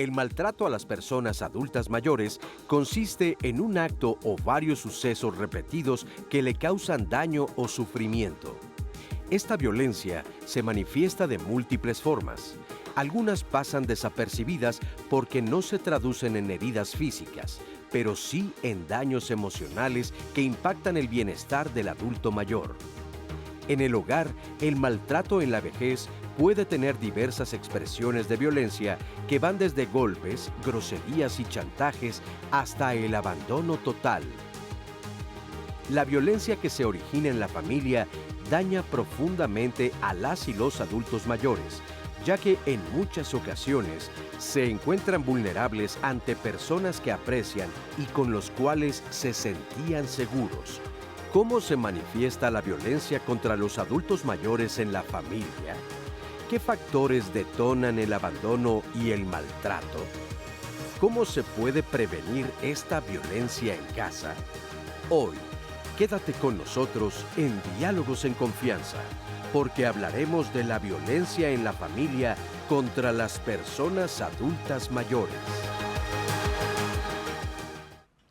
El maltrato a las personas adultas mayores consiste en un acto o varios sucesos repetidos que le causan daño o sufrimiento. Esta violencia se manifiesta de múltiples formas. Algunas pasan desapercibidas porque no se traducen en heridas físicas, pero sí en daños emocionales que impactan el bienestar del adulto mayor. En el hogar, el maltrato en la vejez puede tener diversas expresiones de violencia que van desde golpes, groserías y chantajes hasta el abandono total. La violencia que se origina en la familia daña profundamente a las y los adultos mayores, ya que en muchas ocasiones se encuentran vulnerables ante personas que aprecian y con los cuales se sentían seguros. ¿Cómo se manifiesta la violencia contra los adultos mayores en la familia? ¿Qué factores detonan el abandono y el maltrato? ¿Cómo se puede prevenir esta violencia en casa? Hoy, quédate con nosotros en Diálogos en Confianza, porque hablaremos de la violencia en la familia contra las personas adultas mayores.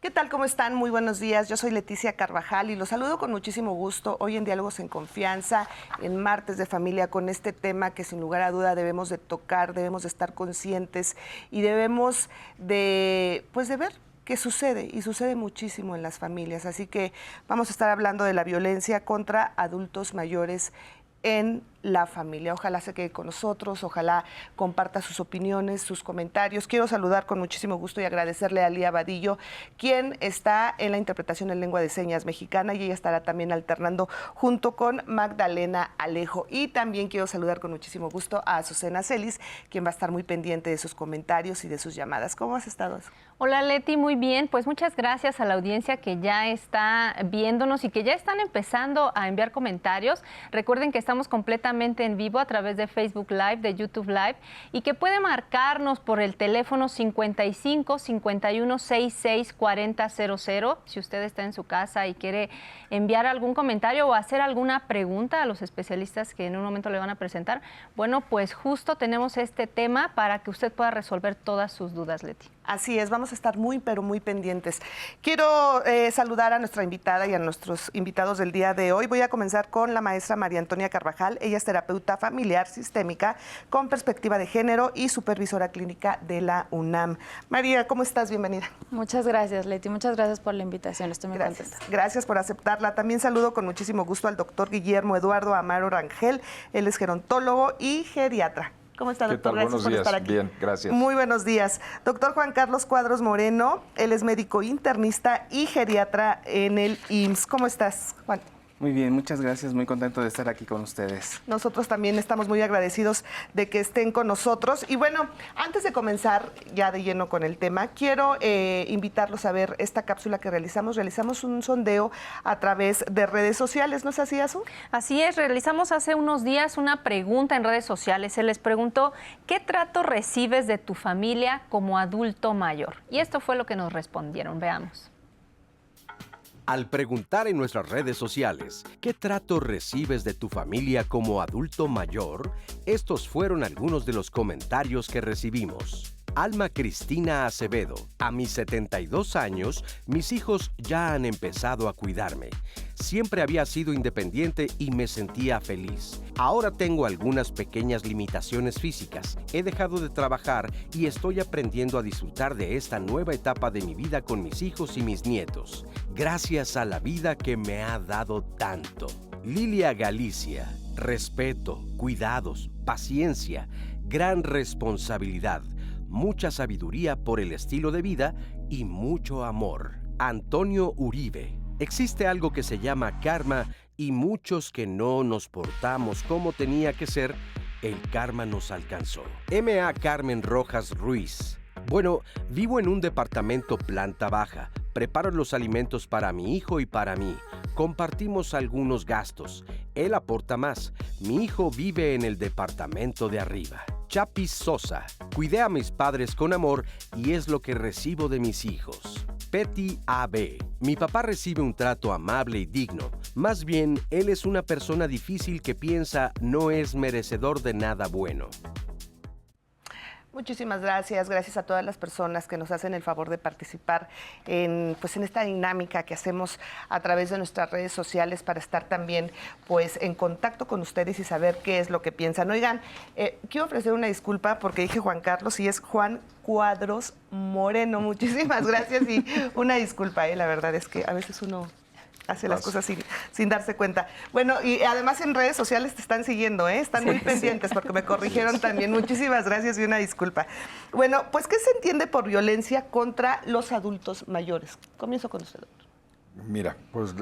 ¿Qué tal? ¿Cómo están? Muy buenos días. Yo soy Leticia Carvajal y los saludo con muchísimo gusto hoy en Diálogos en Confianza, en Martes de Familia, con este tema que sin lugar a duda debemos de tocar, debemos de estar conscientes y debemos de ver qué sucede, y sucede muchísimo en las familias. Así que vamos a estar hablando de la violencia contra adultos mayores en la familia. Ojalá se quede con nosotros, ojalá comparta sus opiniones, sus comentarios. Quiero saludar con muchísimo gusto y agradecerle a Lía Vadillo, quien está en la interpretación en lengua de señas mexicana, y ella estará también alternando junto con Magdalena Alejo. Y también quiero saludar con muchísimo gusto a Azucena Celis, quien va a estar muy pendiente de sus comentarios y de sus llamadas. ¿Cómo has estado? Hola Leti, muy bien. Pues muchas gracias a la audiencia que ya está viéndonos y que ya están empezando a enviar comentarios. Recuerden que estamos completamente en vivo a través de Facebook Live, de YouTube Live, y que puede marcarnos por el teléfono 55 51 66 4000 si usted está en su casa y quiere enviar algún comentario o hacer alguna pregunta a los especialistas que en un momento le van a presentar. Bueno, pues justo tenemos este tema para que usted pueda resolver todas sus dudas, Leti. Así es, vamos a estar muy, pero muy pendientes. Quiero saludar a nuestra invitada y a nuestros invitados del día de hoy. Voy a comenzar con la maestra María Antonia Carvajal. Ella es terapeuta familiar sistémica con perspectiva de género y supervisora clínica de la UNAM. María, ¿cómo estás? Bienvenida. Muchas gracias, Leti. Muchas gracias por la invitación. Estoy muy contenta. Gracias por aceptarla. También saludo con muchísimo gusto al doctor Guillermo Eduardo Amaro Rangel. Él es gerontólogo y geriatra. ¿Cómo está, doctor? ¿Qué tal? Gracias Buenos días. Estar aquí. Bien, gracias. Muy buenos días. Doctor Juan Carlos Cuadros Moreno, él es médico internista y geriatra en el IMSS. ¿Cómo estás, Juan? Muy bien, muchas gracias. Muy contento de estar aquí con ustedes. Nosotros también estamos muy agradecidos de que estén con nosotros. Y bueno, antes de comenzar ya de lleno con el tema, quiero invitarlos a ver esta cápsula que realizamos. Realizamos un sondeo a través de redes sociales, ¿no es así, Azu? Así es, realizamos hace unos días una pregunta en redes sociales. Se les preguntó, ¿qué trato recibes de tu familia como adulto mayor? Y esto fue lo que nos respondieron. Veamos. Al preguntar en nuestras redes sociales, ¿qué trato recibes de tu familia como adulto mayor? Estos fueron algunos de los comentarios que recibimos. Alma Cristina Acevedo: a mis 72 años, mis hijos ya han empezado a cuidarme. Siempre había sido independiente y me sentía feliz. Ahora tengo algunas pequeñas limitaciones físicas. He dejado de trabajar y estoy aprendiendo a disfrutar de esta nueva etapa de mi vida con mis hijos y mis nietos. Gracias a la vida que me ha dado tanto. Lilia Galicia: respeto, cuidados, paciencia, gran responsabilidad, mucha sabiduría por el estilo de vida y mucho amor. Antonio Uribe: existe algo que se llama karma y muchos que no nos portamos como tenía que ser, el karma nos alcanzó. M.A. Carmen Rojas Ruiz: bueno, vivo en un departamento planta baja. Preparo los alimentos para mi hijo y para mí. Compartimos algunos gastos. Él aporta más. Mi hijo vive en el departamento de arriba. Chapis Sosa: cuidé a mis padres con amor y es lo que recibo de mis hijos. Petty A.B.: mi papá recibe un trato amable y digno. Más bien, él es una persona difícil que piensa no es merecedor de nada bueno. Muchísimas gracias, gracias a todas las personas que nos hacen el favor de participar en esta dinámica que hacemos a través de nuestras redes sociales para estar también en contacto con ustedes y saber qué es lo que piensan. Oigan, quiero ofrecer una disculpa porque dije Juan Carlos y es Juan Cuadros Moreno. Muchísimas gracias y una disculpa, la verdad es que a veces uno hace las cosas sin darse cuenta. Bueno, y además en redes sociales te están siguiendo, están muy pendientes porque me corrigieron también. Muchísimas gracias y una disculpa. Bueno, pues, ¿qué se entiende por violencia contra los adultos mayores? Comienzo con usted, doctor. Mira, pues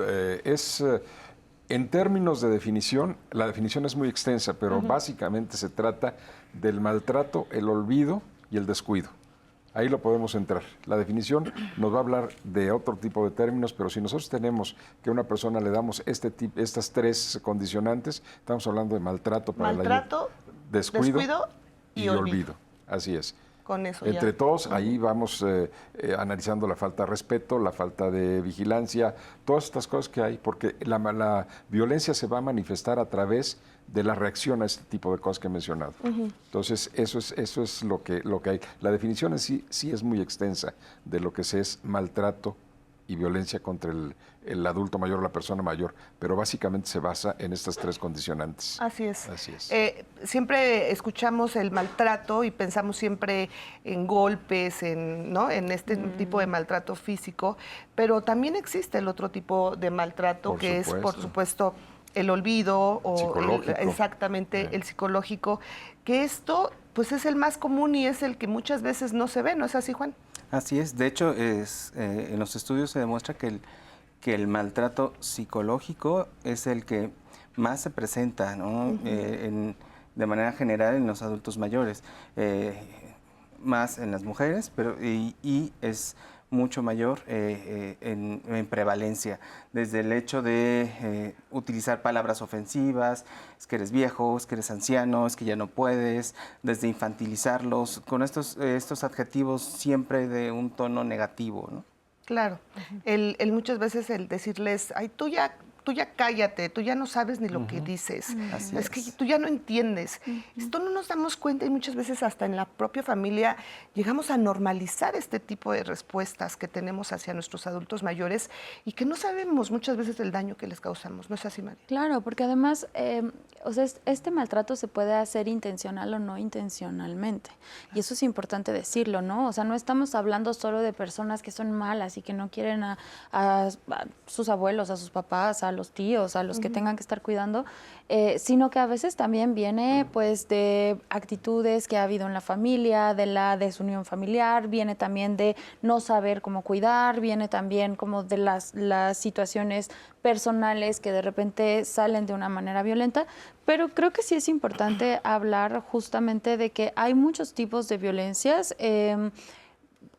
en términos de definición, la definición es muy extensa, pero básicamente se trata del maltrato, el olvido y el descuido. Ahí lo podemos entrar. La definición nos va a hablar de otro tipo de términos, pero si nosotros tenemos que a una persona le damos estas tres condicionantes, estamos hablando de maltrato para maltrato, descuido y olvido. Así es. Con eso Entre todos, ahí vamos analizando la falta de respeto, la falta de vigilancia, todas estas cosas que hay, porque la violencia se va a manifestar a través de la reacción a este tipo de cosas que he mencionado. Entonces, eso es lo que hay. La definición en sí es muy extensa de lo que es maltrato y violencia contra el adulto mayor o la persona mayor, pero básicamente se basa en estas tres condicionantes. Así es. Así es. Siempre escuchamos el maltrato y pensamos siempre en golpes, en este tipo de maltrato físico, pero también existe el otro tipo de maltrato es, por supuesto, el olvido o el psicológico, que esto pues es el más común y es el que muchas veces no se ve, ¿no es así, Juan? Así es. De hecho, en los estudios se demuestra que el maltrato psicológico es el que más se presenta, ¿no? De manera general en los adultos mayores, más en las mujeres, y es mucho mayor en prevalencia, desde el hecho de utilizar palabras ofensivas, es que eres viejo, es que eres anciano, es que ya no puedes, desde infantilizarlos, con estos adjetivos siempre de un tono negativo, ¿no? Claro, el muchas veces el decirles, ay, tú ya cállate, tú ya no sabes ni lo que dices, es que tú ya no entiendes. Esto no nos damos cuenta y muchas veces hasta en la propia familia llegamos a normalizar este tipo de respuestas que tenemos hacia nuestros adultos mayores y que no sabemos muchas veces el daño que les causamos. ¿No es así, María? Claro, porque además, este maltrato se puede hacer intencional o no intencionalmente. Y eso es importante decirlo, ¿no? O sea, no estamos hablando solo de personas que son malas y que no quieren a sus abuelos, a sus papás, a los tíos, a los que tengan que estar cuidando, sino que a veces también viene pues de actitudes que ha habido en la familia, de la desunión familiar, viene también de no saber cómo cuidar, viene también como de las situaciones personales que de repente salen de una manera violenta, pero creo que sí es importante hablar justamente de que hay muchos tipos de violencias.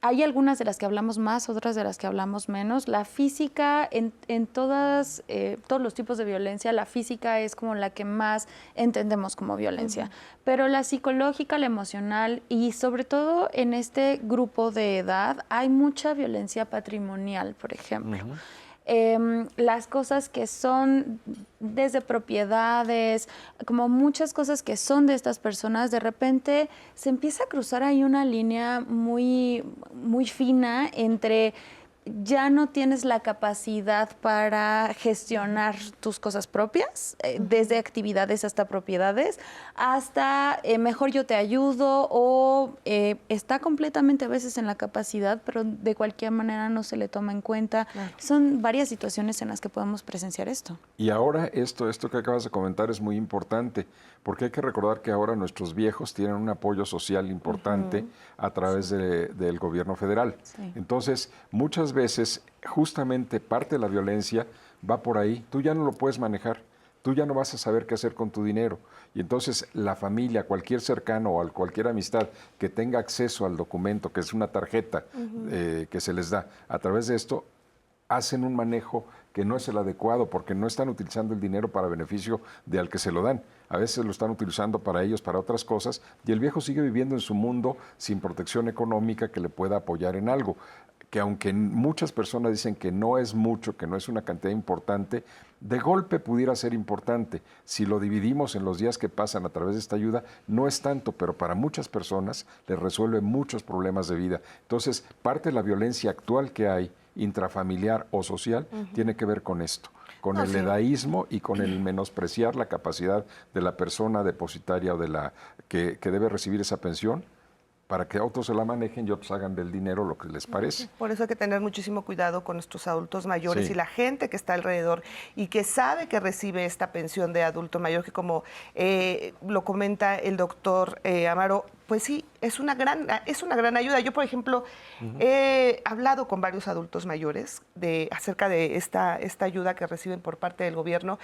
Hay algunas de las que hablamos más, otras de las que hablamos menos. La física, en todos los tipos de violencia, la física es como la que más entendemos como violencia. Pero la psicológica, la emocional y sobre todo en este grupo de edad hay mucha violencia patrimonial, por ejemplo. Las cosas que son desde propiedades, como muchas cosas que son de estas personas, de repente se empieza a cruzar ahí una línea muy, muy fina entre ya no tienes la capacidad para gestionar tus cosas propias, desde actividades hasta propiedades, hasta mejor yo te ayudo o está completamente a veces en la capacidad, pero de cualquier manera no se le toma en cuenta. Claro. Son varias situaciones en las que podemos presenciar esto. Y ahora esto que acabas de comentar es muy importante, porque hay que recordar que ahora nuestros viejos tienen un apoyo social importante a través del gobierno federal. Sí. Entonces, muchas veces, justamente parte de la violencia va por ahí. Tú ya no lo puedes manejar, tú ya no vas a saber qué hacer con tu dinero. Y entonces la familia, cualquier cercano o cualquier amistad que tenga acceso al documento, que es una tarjeta que se les da, a través de esto, hacen un manejo que no es el adecuado, porque no están utilizando el dinero para beneficio de al que se lo dan. A veces lo están utilizando para ellos, para otras cosas, y el viejo sigue viviendo en su mundo sin protección económica que le pueda apoyar en algo. Que aunque muchas personas dicen que no es mucho, que no es una cantidad importante, de golpe pudiera ser importante. Si lo dividimos en los días que pasan a través de esta ayuda, no es tanto, pero para muchas personas les resuelve muchos problemas de vida. Entonces, parte de la violencia actual que hay, intrafamiliar o social, tiene que ver con esto, con el edaísmo y con el menospreciar la capacidad de la persona depositaria o de la que debe recibir esa pensión, para que otros se la manejen y otros hagan del dinero lo que les parece. Por eso hay que tener muchísimo cuidado con nuestros adultos mayores y la gente que está alrededor y que sabe que recibe esta pensión de adulto mayor, que como lo comenta el doctor Amaro, pues sí, es una gran ayuda. Yo, por ejemplo, he hablado con varios adultos mayores acerca de esta ayuda que reciben por parte del gobierno.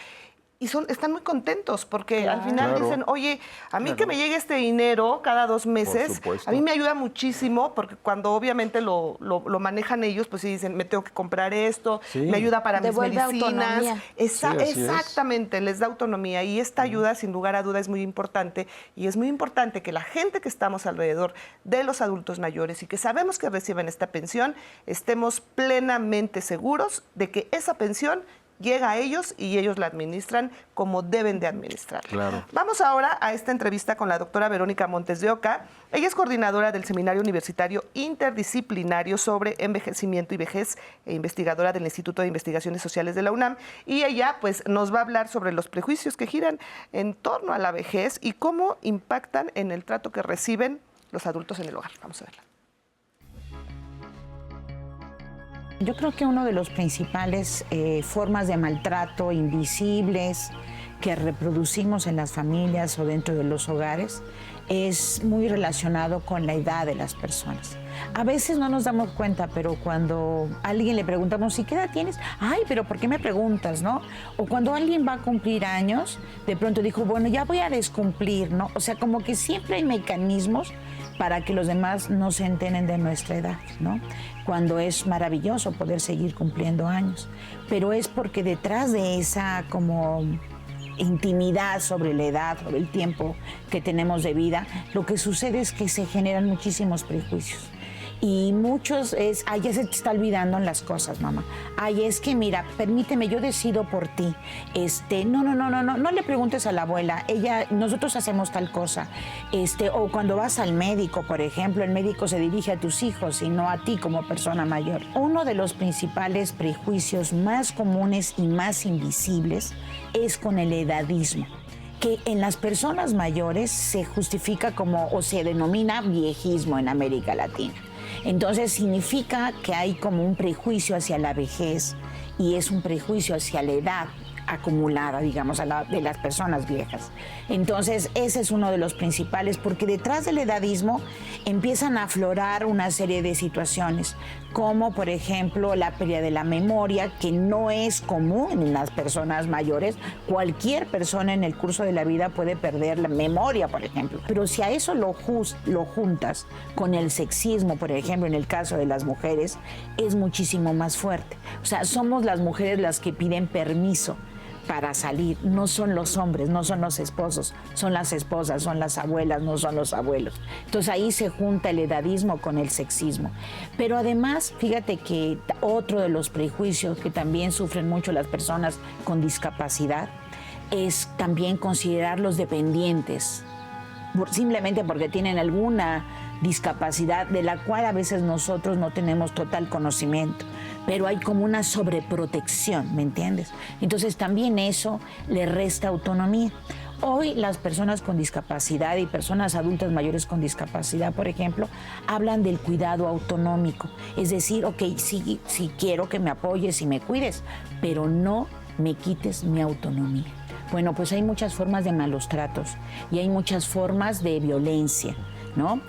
Y están muy contentos porque al final dicen, oye, a mí que me llegue este dinero cada 2 meses, a mí me ayuda muchísimo porque cuando obviamente lo manejan ellos, pues sí dicen, me tengo que comprar esto, me ayuda para mis medicinas. Exactamente, les da autonomía y esta ayuda sin lugar a duda es muy importante y es muy importante que la gente que estamos alrededor de los adultos mayores y que sabemos que reciben esta pensión, estemos plenamente seguros de que esa pensión llega a ellos y ellos la administran como deben de administrar. Claro. Vamos ahora a esta entrevista con la doctora Verónica Montes de Oca. Ella es coordinadora del Seminario Universitario Interdisciplinario sobre Envejecimiento y Vejez e investigadora del Instituto de Investigaciones Sociales de la UNAM. Y ella pues nos va a hablar sobre los prejuicios que giran en torno a la vejez y cómo impactan en el trato que reciben los adultos en el hogar. Vamos a verla. Yo creo que uno de los principales formas de maltrato invisibles que reproducimos en las familias o dentro de los hogares es muy relacionado con la edad de las personas. A veces no nos damos cuenta, pero cuando a alguien le preguntamos, ¿y qué edad tienes? Ay, pero ¿por qué me preguntas, no? O cuando alguien va a cumplir años, de pronto dijo, bueno, ya voy a descumplir, ¿no? O sea, como que siempre hay mecanismos para que los demás no se enteren de nuestra edad, ¿no? Cuando es maravilloso poder seguir cumpliendo años. Pero es porque detrás de esa como intimidad sobre la edad, sobre el tiempo que tenemos de vida, lo que sucede es que se generan muchísimos prejuicios. Y muchos es, ay, ya se te está olvidando en las cosas, mamá. Ay, es que mira, permíteme, yo decido por ti. No le preguntes a la abuela, nosotros hacemos tal cosa. O cuando vas al médico, por ejemplo, el médico se dirige a tus hijos y no a ti como persona mayor. Uno de los principales prejuicios más comunes y más invisibles es con el edadismo, que en las personas mayores se justifica como, o se denomina viejismo en América Latina. Entonces significa que hay como un prejuicio hacia la vejez y es un prejuicio hacia la edad acumulada, digamos, de las personas viejas. Entonces, ese es uno de los principales, porque detrás del edadismo empiezan a aflorar una serie de situaciones, como por ejemplo la pérdida de la memoria, que no es común en las personas mayores. Cualquier persona en el curso de la vida puede perder la memoria, por ejemplo. Pero si a eso lo juntas con el sexismo, por ejemplo, en el caso de las mujeres, es muchísimo más fuerte. O sea, somos las mujeres las que piden permiso para salir, no son los hombres, no son los esposos, son las esposas, son las abuelas, no son los abuelos. Entonces ahí se junta el edadismo con el sexismo. Pero además, fíjate que otro de los prejuicios que también sufren mucho las personas con discapacidad es también considerarlos dependientes, simplemente porque tienen alguna discapacidad de la cual a veces nosotros no tenemos total conocimiento, pero hay como una sobreprotección, ¿me entiendes? Entonces también eso le resta autonomía. Hoy las personas con discapacidad y personas adultas mayores con discapacidad, por ejemplo, hablan del cuidado autonómico. Es decir, ok, sí quiero que me apoyes y me cuides, pero no me quites mi autonomía. Bueno, pues hay muchas formas de malos tratos y hay muchas formas de violencia, ¿no?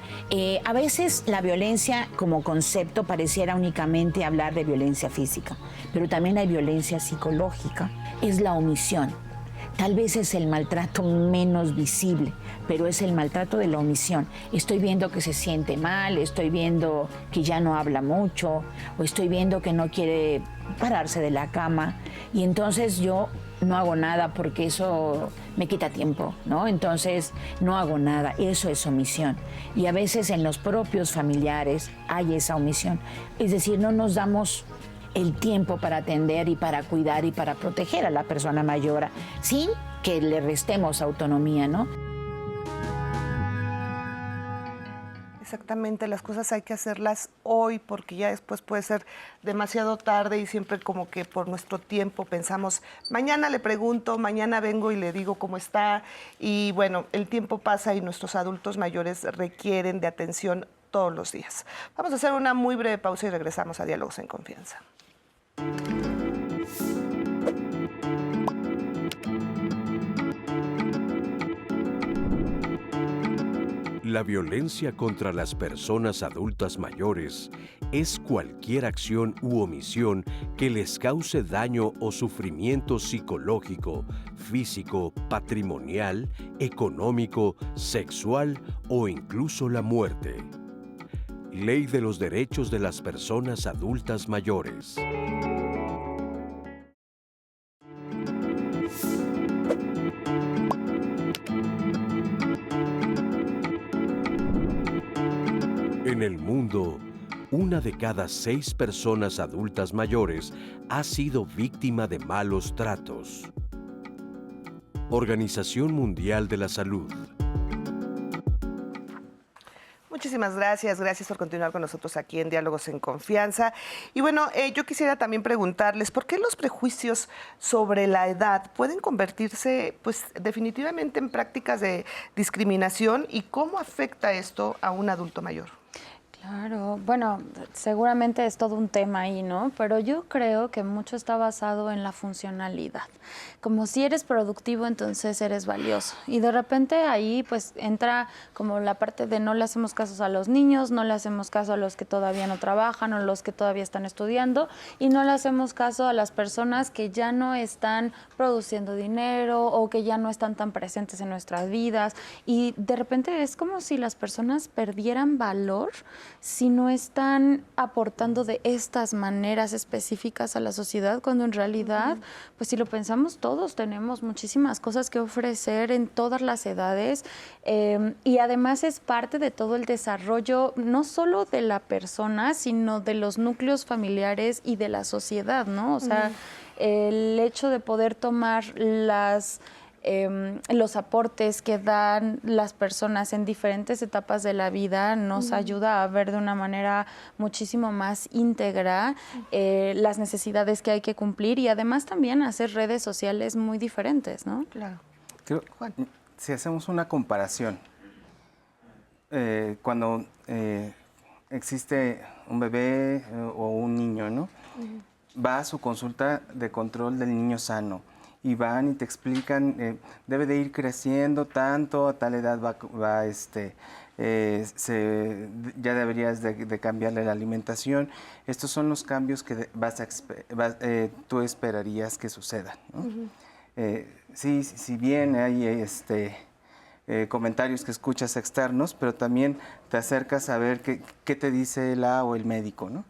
A veces la violencia como concepto pareciera únicamente hablar de violencia física, pero también hay violencia psicológica, es la omisión. tal vez es el maltrato menos visible, pero es el maltrato de la omisión. Estoy viendo que se siente mal, estoy viendo que ya no habla mucho, o estoy viendo que no quiere pararse de la cama, y entonces yo no hago nada porque eso me quita tiempo, ¿no? Entonces no hago nada, eso es omisión. Y a veces en los propios familiares hay esa omisión. Es decir, no nos damos el tiempo para atender y para cuidar y para proteger a la persona mayor sin que le restemos autonomía, ¿no? Exactamente, las cosas hay que hacerlas hoy porque ya después puede ser demasiado tarde y siempre como que por nuestro tiempo pensamos, mañana le pregunto, mañana vengo y le digo cómo está, y bueno, el tiempo pasa y nuestros adultos mayores requieren de atención todos los días. Vamos a hacer una muy breve pausa y regresamos a Diálogos en Confianza. La violencia contra las personas adultas mayores es cualquier acción u omisión que les cause daño o sufrimiento psicológico, físico, patrimonial, económico, sexual o incluso la muerte. Ley de los Derechos de las Personas Adultas Mayores. En el mundo, 1 de cada 6 personas adultas mayores ha sido víctima de malos tratos. Organización Mundial de la Salud. Muchísimas gracias, gracias por continuar con nosotros aquí en Diálogos en Confianza. Y bueno, yo quisiera también preguntarles, ¿por qué los prejuicios sobre la edad pueden convertirse, pues, definitivamente en prácticas de discriminación y cómo afecta esto a un adulto mayor? Claro, bueno, seguramente es todo un tema ahí, ¿no? Pero yo creo que mucho está basado en la funcionalidad. Como si eres productivo, entonces eres valioso. Y de repente ahí pues entra como la parte de no le hacemos caso a los niños, no le hacemos caso a los que todavía no trabajan o los que todavía están estudiando, y no le hacemos caso a las personas que ya no están produciendo dinero o que ya no están tan presentes en nuestras vidas. Y de repente es como si las personas perdieran valor si no están aportando de estas maneras específicas a la sociedad, cuando en realidad, pues si lo pensamos, todos tenemos muchísimas cosas que ofrecer en todas las edades, y además es parte de todo el desarrollo, no solo de la persona, sino de los núcleos familiares y de la sociedad, ¿no? O sea, el hecho de poder tomar los aportes que dan las personas en diferentes etapas de la vida nos ayuda a ver de una manera muchísimo más íntegra las necesidades que hay que cumplir, y además también hacer redes sociales muy diferentes, ¿no? Claro. Juan. Si hacemos una comparación, cuando existe un bebé o un niño, ¿no? Va a su consulta de control del niño sano, y van y te explican, debe de ir creciendo tanto, a tal edad ya deberías de cambiarle la alimentación. Estos son los cambios que tú esperarías que sucedan, ¿no? Sí, si bien hay comentarios que escuchas externos, pero también te acercas a ver qué te dice la o el médico, ¿no?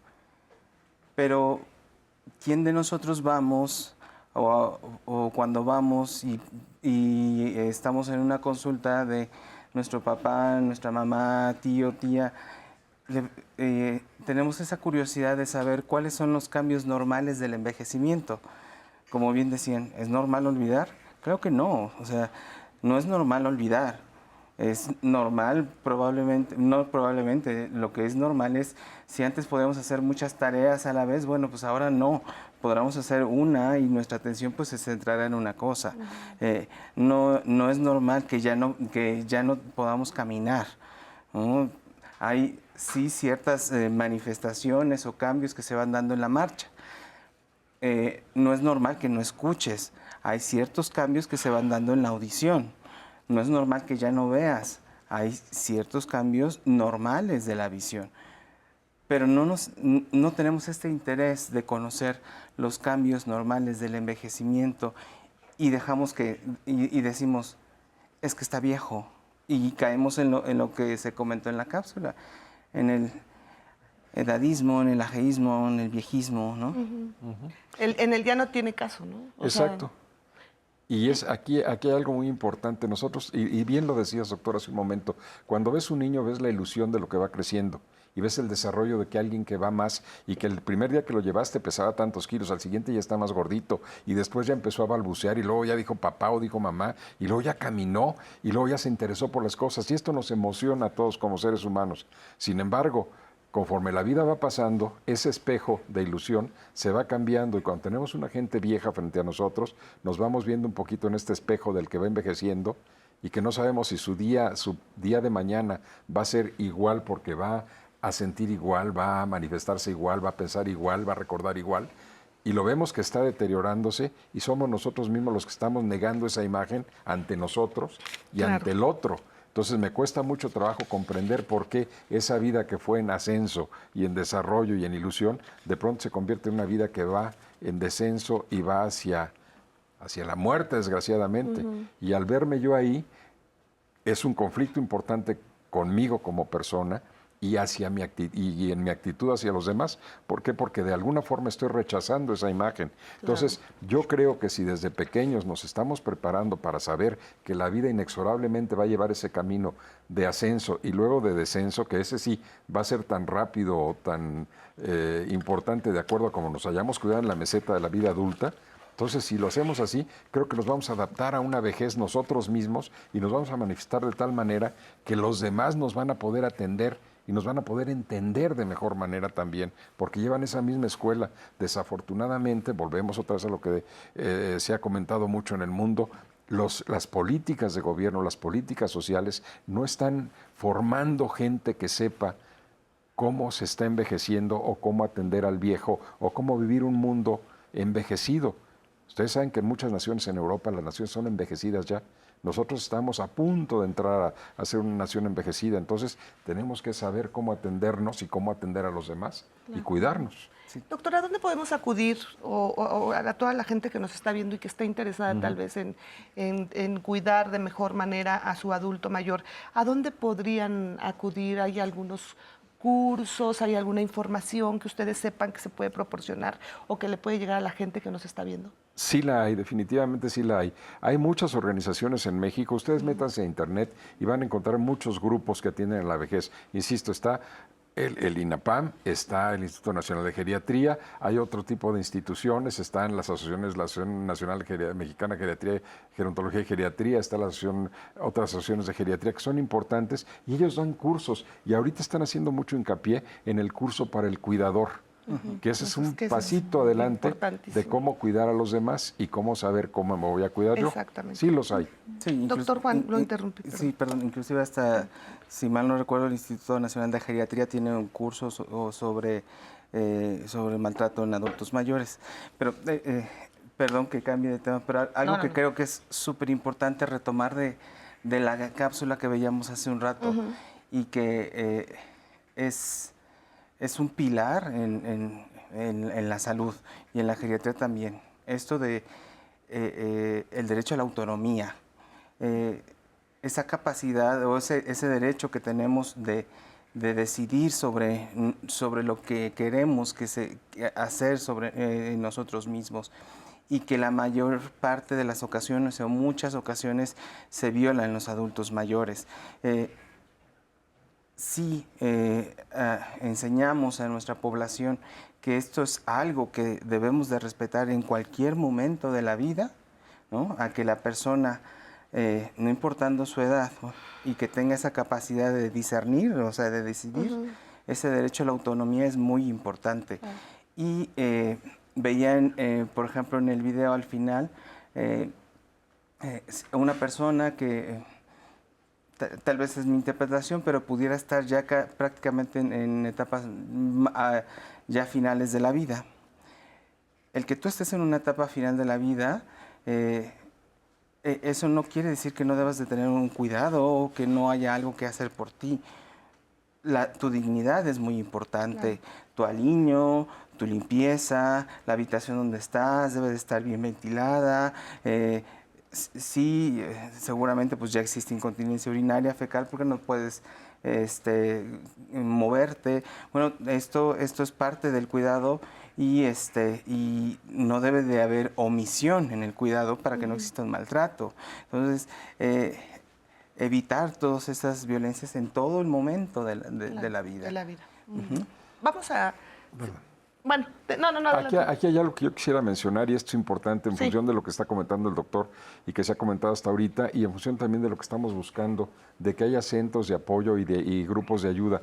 Pero ¿quién de nosotros vamos o cuando vamos y estamos en una consulta de nuestro papá, nuestra mamá, tío, tía, tenemos esa curiosidad de saber cuáles son los cambios normales del envejecimiento? Como bien decían, ¿es normal olvidar? Creo que no, o sea, no es normal olvidar. Es normal, probablemente, lo que es normal es, si antes podíamos hacer muchas tareas a la vez, bueno, pues ahora no, podremos hacer una y nuestra atención pues se centrará en una cosa. No es normal que ya no podamos caminar, ¿no? Hay sí ciertas manifestaciones o cambios que se van dando en la marcha. No es normal que no escuches, hay ciertos cambios que se van dando en la audición. No es normal que ya no veas, hay ciertos cambios normales de la visión. Pero no tenemos este interés de conocer los cambios normales del envejecimiento y dejamos y decimos, es que está viejo, y caemos en lo que se comentó en la cápsula, en el edadismo, en el ajeísmo, en el viejismo, ¿no? En el ya no tiene caso, ¿no? O sea, Exacto. Y aquí hay algo muy importante. Nosotros, y bien lo decías, doctor, hace un momento, cuando ves un niño ves la ilusión de lo que va creciendo y ves el desarrollo de que alguien que va más y que el primer día que lo llevaste pesaba tantos kilos, al siguiente ya está más gordito y después ya empezó a balbucear y luego ya dijo papá o dijo mamá y luego ya caminó y luego ya se interesó por las cosas y esto nos emociona a todos como seres humanos. Sin embargo, conforme la vida va pasando, ese espejo de ilusión se va cambiando y cuando tenemos una gente vieja frente a nosotros, nos vamos viendo un poquito en este espejo del que va envejeciendo y que no sabemos si su día de mañana va a ser igual porque va a sentir igual, va a manifestarse igual, va a pensar igual, va a recordar igual. Y lo vemos que está deteriorándose y somos nosotros mismos los que estamos negando esa imagen ante nosotros y ante el otro. Entonces me cuesta mucho trabajo comprender por qué esa vida que fue en ascenso y en desarrollo y en ilusión, de pronto se convierte en una vida que va en descenso y va hacia la muerte, desgraciadamente. Y al verme yo ahí, es un conflicto importante conmigo como persona y en mi actitud hacia los demás. ¿Por qué? Porque de alguna forma estoy rechazando esa imagen. Entonces, yo creo que si desde pequeños nos estamos preparando para saber que la vida inexorablemente va a llevar ese camino de ascenso y luego de descenso, que ese sí va a ser tan rápido o tan importante de acuerdo a como nos hayamos cuidado en la meseta de la vida adulta. Entonces, si lo hacemos así, creo que nos vamos a adaptar a una vejez nosotros mismos y nos vamos a manifestar de tal manera que los demás nos van a poder atender y nos van a poder entender de mejor manera también, porque llevan esa misma escuela. Desafortunadamente, volvemos otra vez a lo que se ha comentado mucho en el mundo, las políticas de gobierno, las políticas sociales no están formando gente que sepa cómo se está envejeciendo o cómo atender al viejo o cómo vivir un mundo envejecido. Ustedes saben que en muchas naciones en Europa las naciones son envejecidas ya. Nosotros estamos a punto de entrar a ser una nación envejecida, entonces tenemos que saber cómo atendernos y cómo atender a los demás y cuidarnos. Sí. Doctora, ¿a dónde podemos acudir o a toda la gente que nos está viendo y que está interesada tal vez en cuidar de mejor manera a su adulto mayor? ¿A dónde podrían acudir? ¿Hay algunos cursos, hay alguna información que ustedes sepan que se puede proporcionar o que le puede llegar a la gente que nos está viendo? Sí la hay, definitivamente sí la hay. Hay muchas organizaciones en México. Ustedes métanse a internet y van a encontrar muchos grupos que atienden a la vejez. Insisto, está el INAPAM, está el Instituto Nacional de Geriatría, hay otro tipo de instituciones, están las asociaciones, la Asociación Nacional Mexicana de Geriatría, Gerontología y Geriatría, está otras asociaciones de geriatría que son importantes y ellos dan cursos y ahorita están haciendo mucho hincapié en el curso para el cuidador. Que ese es un pasito adelante de cómo cuidar a los demás y cómo saber cómo me voy a cuidar yo. Exactamente. Sí los hay. Sí, Doctor Juan, lo interrumpí. Sí, perdón, inclusive hasta, si mal no recuerdo, el Instituto Nacional de Geriatría tiene un curso sobre maltrato en adultos mayores. Pero, perdón que cambie de tema, pero algo que creo que es súper importante retomar de la cápsula que veíamos hace un rato y que es un pilar en la salud y en la geriatría también. Esto de el derecho a la autonomía, esa capacidad o ese derecho que tenemos de decidir sobre lo que queremos hacer sobre nosotros mismos y que la mayor parte de las ocasiones o muchas ocasiones se viola en los adultos mayores. Sí, enseñamos a nuestra población que esto es algo que debemos de respetar en cualquier momento de la vida, ¿no? A que la persona, no importando su edad, ¿no? Y que tenga esa capacidad de discernir, o sea, de decidir, ese derecho a la autonomía es muy importante. Y veían, por ejemplo, en el video al final, una persona que... Tal vez es mi interpretación, pero pudiera estar ya prácticamente en etapas ya finales de la vida. El que tú estés en una etapa final de la vida, eso no quiere decir que no debas de tener un cuidado o que no haya algo que hacer por ti. tu dignidad es muy importante, tu aliño, tu limpieza, la habitación donde estás debe de estar bien ventilada. Sí, seguramente pues ya existe incontinencia urinaria, fecal, porque no puedes moverte. Bueno, esto es parte del cuidado y no debe de haber omisión en el cuidado para que no exista un maltrato. Entonces, evitar todas esas violencias en todo el momento de la vida. De la vida. Vamos a... Bueno, no. Aquí hay algo que yo quisiera mencionar y esto es importante en función de lo que está comentando el doctor y que se ha comentado hasta ahorita y en función también de lo que estamos buscando, de que haya centros de apoyo y grupos de ayuda.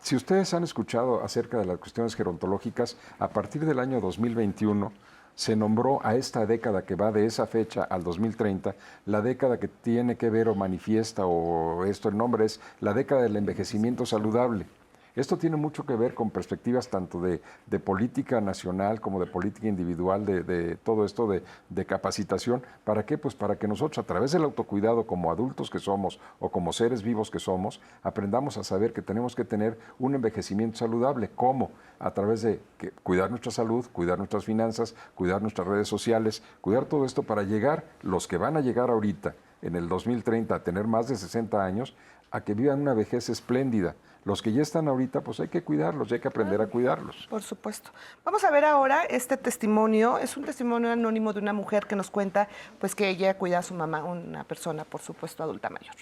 Si ustedes han escuchado acerca de las cuestiones gerontológicas, a partir del año 2021 se nombró a esta década que va de esa fecha al 2030, la década que tiene que ver o manifiesta el nombre es la década del envejecimiento saludable. Esto tiene mucho que ver con perspectivas tanto de política nacional como de política individual, de todo esto de capacitación. ¿Para qué? Pues para que nosotros a través del autocuidado como adultos que somos o como seres vivos que somos, aprendamos a saber que tenemos que tener un envejecimiento saludable. ¿Cómo? A través de cuidar nuestra salud, cuidar nuestras finanzas, cuidar nuestras redes sociales, cuidar todo esto para llegar, los que van a llegar ahorita en el 2030 a tener más de 60 años, a que vivan una vejez espléndida. Los que ya están ahorita, pues hay que cuidarlos, hay que aprender a cuidarlos. Por supuesto. Vamos a ver ahora este testimonio. Es un testimonio anónimo de una mujer que nos cuenta pues que ella cuida a su mamá, una persona, por supuesto, adulta mayor.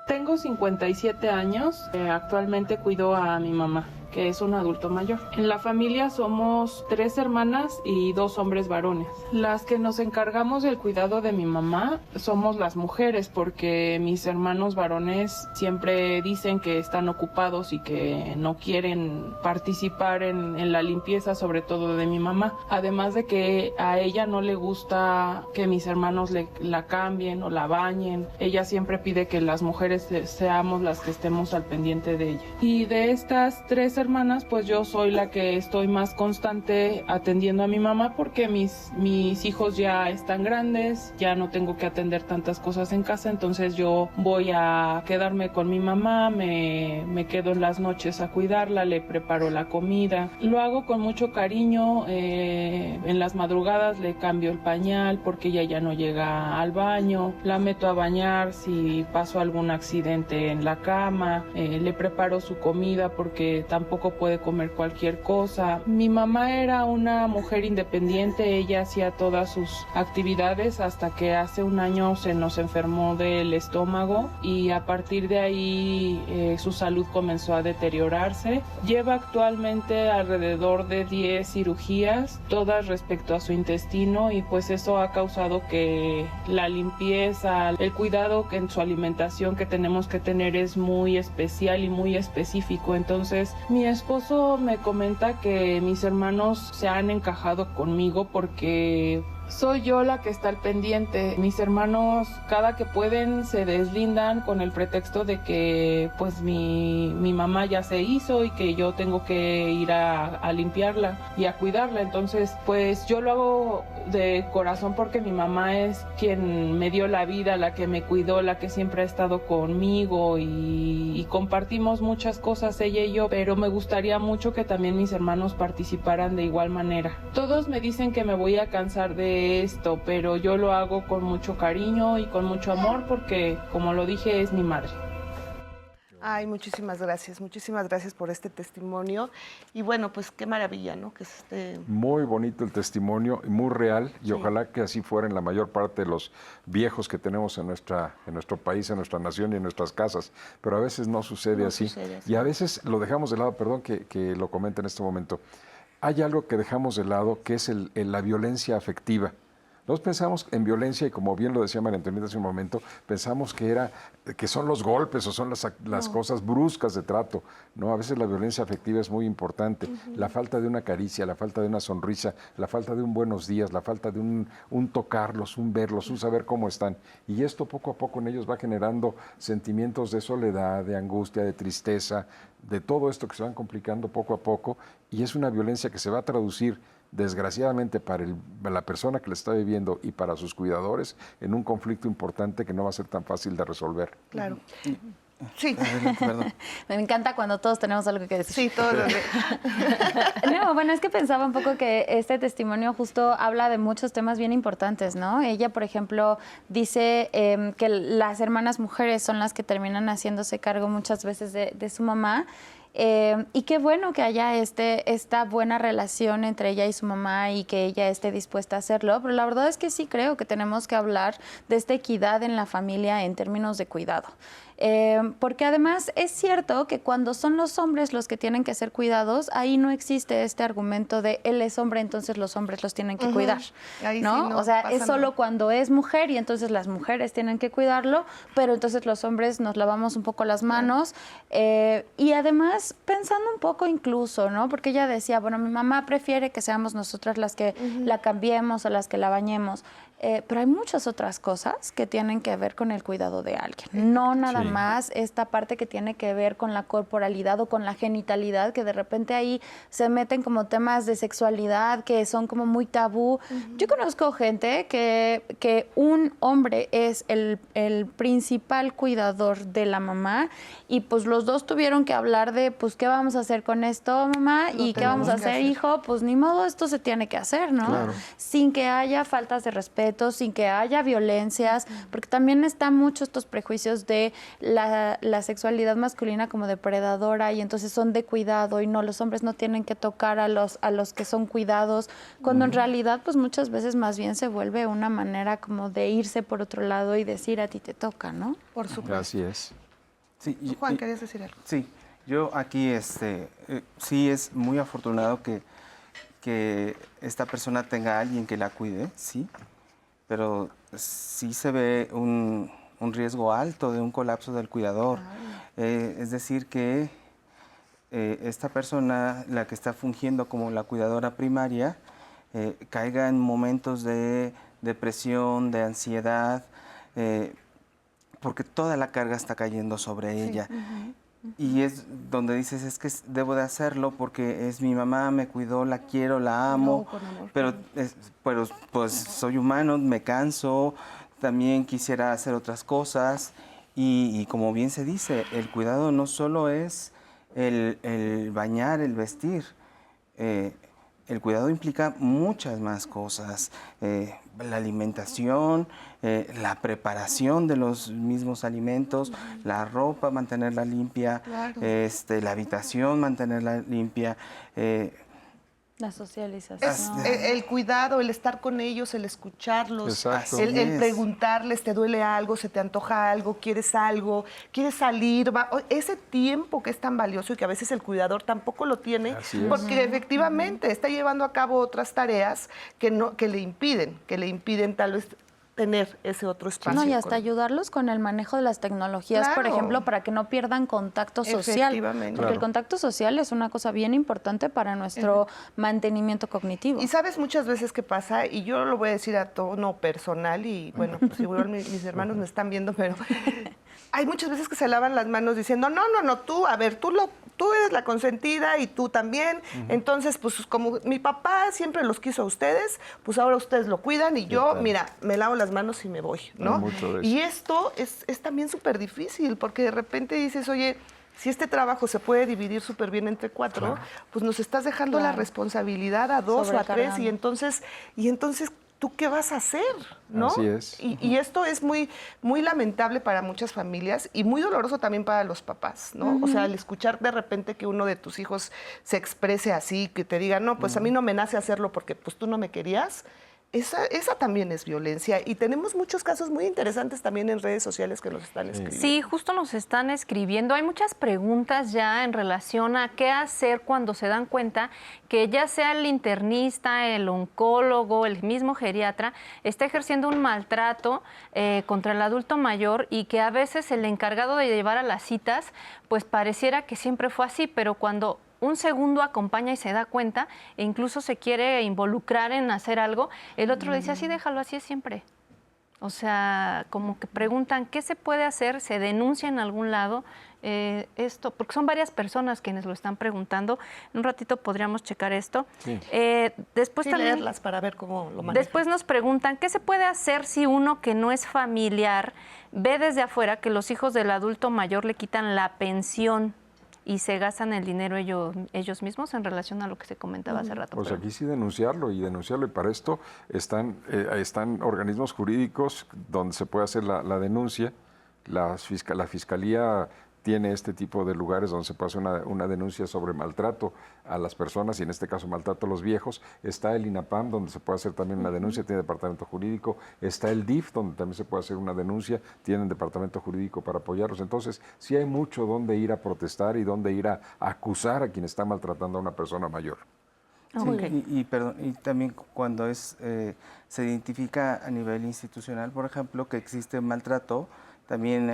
Tengo 57 años. Actualmente cuido a mi mamá, que es un adulto mayor. En la familia somos 3 hermanas y 2 hombres varones. Las que nos encargamos del cuidado de mi mamá somos las mujeres, porque mis hermanos varones siempre dicen que están ocupados y que no quieren participar en la limpieza, sobre todo de mi mamá. Además de que a ella no le gusta que mis hermanos la cambien o la bañen. Ella siempre pide que las mujeres seamos las que estemos al pendiente de ella. Y de estas 3 hermanas, pues yo soy la que estoy más constante atendiendo a mi mamá, porque mis hijos ya están grandes, ya no tengo que atender tantas cosas en casa, entonces yo voy a quedarme con mi mamá, me quedo en las noches a cuidarla, le preparo la comida, lo hago con mucho cariño. En las madrugadas le cambio el pañal porque ella ya no llega al baño, la meto a bañar si pasó algún accidente en la cama, le preparo su comida porque tampoco puede comer cualquier cosa. Mi mamá era una mujer independiente, ella hacía todas sus actividades hasta que hace un año se nos enfermó del estómago y a partir de ahí su salud comenzó a deteriorarse. Lleva actualmente alrededor de 10 cirugías, todas respecto a su intestino, y pues eso ha causado que la limpieza, el cuidado en su alimentación que tenemos que tener es muy especial y muy específico. Entonces mi esposo me comenta que mis hermanos se han encajado conmigo porque soy yo la que está al pendiente. Mis hermanos cada que pueden se deslindan con el pretexto de que pues mi mamá ya se hizo y que yo tengo que ir a limpiarla y a cuidarla. Entonces pues yo lo hago de corazón porque mi mamá es quien me dio la vida, la que me cuidó, la que siempre ha estado conmigo y compartimos muchas cosas ella y yo, pero me gustaría mucho que también mis hermanos participaran de igual manera. Todos me dicen que me voy a cansar de esto, pero yo lo hago con mucho cariño y con mucho amor porque, como lo dije, es mi madre. Ay, muchísimas gracias por este testimonio. Y bueno, pues qué maravilla, ¿no? Que Muy bonito el testimonio, muy real, y ojalá que así fuera en la mayor parte de los viejos que tenemos en nuestro país, en nuestra nación y en nuestras casas. Pero a veces no sucede así. Y a veces lo dejamos de lado, perdón que lo comente en este momento. Hay algo que dejamos de lado, que es la violencia afectiva. Nosotros pensamos en violencia y, como bien lo decía María Antonieta hace un momento, pensamos que son los golpes o son las cosas bruscas de trato. No, a veces la violencia afectiva es muy importante. La falta de una caricia, la falta de una sonrisa, la falta de un buenos días, la falta de un tocarlos, un verlos, un saber cómo están. Y esto poco a poco en ellos va generando sentimientos de soledad, de angustia, de tristeza, de todo esto que se van complicando poco a poco. Y es una violencia que se va a traducir, desgraciadamente para la persona que la está viviendo y para sus cuidadores, en un conflicto importante que no va a ser tan fácil de resolver. Claro. Sí. Adelante, perdón. Me encanta cuando todos tenemos algo que decir. Sí, todos los No, bueno, es que pensaba un poco que este testimonio justo habla de muchos temas bien importantes, ¿no? Ella, por ejemplo, dice que las hermanas mujeres son las que terminan haciéndose cargo muchas veces de su mamá. Y qué bueno que haya esta buena relación entre ella y su mamá y que ella esté dispuesta a hacerlo, pero la verdad es que sí creo que tenemos que hablar de esta equidad en la familia en términos de cuidado. Porque además es cierto que cuando son los hombres los que tienen que ser cuidados, ahí no existe este argumento de él es hombre, entonces los hombres los tienen que cuidar, Ahí ¿no? sí no o sea, pasa es solo nada. cuando es mujer y entonces las mujeres tienen que cuidarlo, pero entonces los hombres nos lavamos un poco las manos. Y además, pensando un poco incluso, ¿no? Porque ella decía, bueno, mi mamá prefiere que seamos nosotras las que la cambiemos o las que la bañemos. Pero hay muchas otras cosas que tienen que ver con el cuidado de alguien. No nada más esta parte que tiene que ver con la corporalidad o con la genitalidad, que de repente ahí se meten como temas de sexualidad que son como muy tabú. Yo conozco gente que un hombre es el principal cuidador de la mamá y pues los dos tuvieron que hablar de pues qué vamos a hacer con esto, mamá, y qué vamos a hacer, hijo, pues ni modo, esto se tiene que hacer, ¿no? Claro. Sin que haya faltas de respeto, sin que haya violencias, porque también están muchos estos prejuicios de la sexualidad masculina como depredadora y entonces son de cuidado y no, los hombres no tienen que tocar a los que son cuidados, cuando en realidad pues muchas veces más bien se vuelve una manera como de irse por otro lado y decir a ti te toca, ¿no? Por supuesto. Así es. Sí, Juan, ¿querías decir algo? Sí, yo aquí sí es muy afortunado que esta persona tenga a alguien que la cuide, sí, pero sí se ve un riesgo alto de un colapso del cuidador. Es decir, que esta persona, la que está fungiendo como la cuidadora primaria, caiga en momentos de depresión, de ansiedad, porque toda la carga está cayendo sobre ella. Y es donde dices, es que debo de hacerlo porque es mi mamá, me cuidó, la quiero, la amo, pero pues soy humano, me canso, también quisiera hacer otras cosas. Y como bien se dice, el cuidado no solo es el bañar, el vestir. El cuidado implica muchas más cosas, la alimentación, la preparación de los mismos alimentos, la ropa, mantenerla limpia, la habitación, mantenerla limpia. La socialización. El cuidado, el estar con ellos, el escucharlos, Exacto. el preguntarles, ¿te duele algo? ¿Se te antoja algo? ¿Quieres salir? Ese tiempo que es tan valioso y que a veces el cuidador tampoco lo tiene, Así es. porque efectivamente está llevando a cabo otras tareas que le impiden tal vez tener ese otro espacio. No, y hasta ayudarlos con el manejo de las tecnologías, por Claro. ejemplo, para que no pierdan contacto social. Efectivamente. Porque el contacto social es una cosa bien importante para nuestro mantenimiento cognitivo. Y sabes muchas veces qué pasa, y yo lo voy a decir a tono personal, y bueno, pues igual mis hermanos me están viendo, pero hay muchas veces que se lavan las manos diciendo, no, tú, a ver, tú eres la consentida y tú también. Entonces, pues como mi papá siempre los quiso a ustedes, pues ahora ustedes lo cuidan y yo, claro. mira, me lavo las manos y me voy, ¿no? Hay mucho de eso. Y esto es también súper difícil, porque de repente dices, oye, si este trabajo se puede dividir súper bien entre 4, pues nos estás dejando la responsabilidad a 2 o a 3 y entonces ¿tú qué vas a hacer? ¿No? Así es. Y esto es muy, muy lamentable para muchas familias y muy doloroso también para los papás, ¿no? O sea, el escuchar de repente que uno de tus hijos se exprese así, que te diga, no, pues a mí no me nace hacerlo porque pues tú no me querías. Esa también es violencia y tenemos muchos casos muy interesantes también en redes sociales que nos están escribiendo. Sí, justo nos están escribiendo. Hay muchas preguntas ya en relación a qué hacer cuando se dan cuenta que ya sea el internista, el oncólogo, el mismo geriatra, está ejerciendo un maltrato contra el adulto mayor y que a veces el encargado de llevar a las citas, pues pareciera que siempre fue así, pero cuando un segundo acompaña y se da cuenta e incluso se quiere involucrar en hacer algo, el otro le dice, así déjalo, así es siempre. O sea, como que preguntan qué se puede hacer, se denuncia en algún lado esto, porque son varias personas quienes lo están preguntando. En un ratito podríamos checar esto. Sí. Después Sí, también leerlas para ver cómo lo manejan. después nos preguntan qué se puede hacer si uno que no es familiar ve desde afuera que los hijos del adulto mayor le quitan la pensión y se gastan el dinero ellos mismos en relación a lo que se comentaba hace rato. Pues pero- aquí sí denunciarlo y para esto están organismos jurídicos donde se puede hacer la denuncia. La Fiscalía tiene este tipo de lugares donde se puede hacer una denuncia sobre maltrato a las personas y en este caso maltrato a los viejos. Está el INAPAM donde se puede hacer también una denuncia, tiene departamento jurídico. Está el DIF donde también se puede hacer una denuncia, tienen departamento jurídico para apoyarlos. Entonces sí hay mucho donde ir a protestar y donde ir a acusar a quien está maltratando a una persona mayor. Sí, y también cuando se identifica a nivel institucional, por ejemplo, que existe maltrato, también,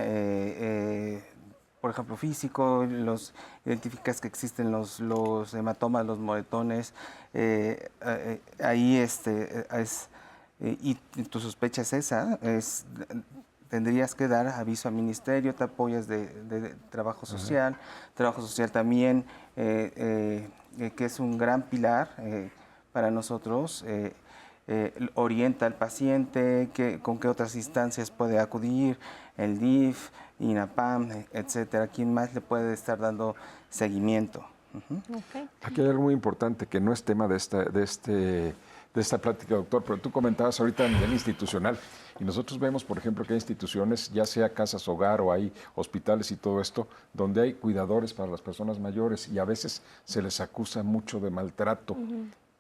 por ejemplo, físico, identificas que existen los hematomas, los moretones, ahí y tu sospecha es esa, tendrías que dar aviso al ministerio, te apoyas de trabajo social. Trabajo social también, que es un gran pilar para nosotros, orienta al paciente, con qué otras instancias puede acudir, el DIF, INAPAM, etcétera, quién más le puede estar dando seguimiento. Okay. Aquí hay algo muy importante que no es tema de esta plática, doctor, pero tú comentabas ahorita a nivel institucional y nosotros vemos, por ejemplo, que hay instituciones, ya sea casas hogar o hay hospitales y todo esto, donde hay cuidadores para las personas mayores y a veces se les acusa mucho de maltrato,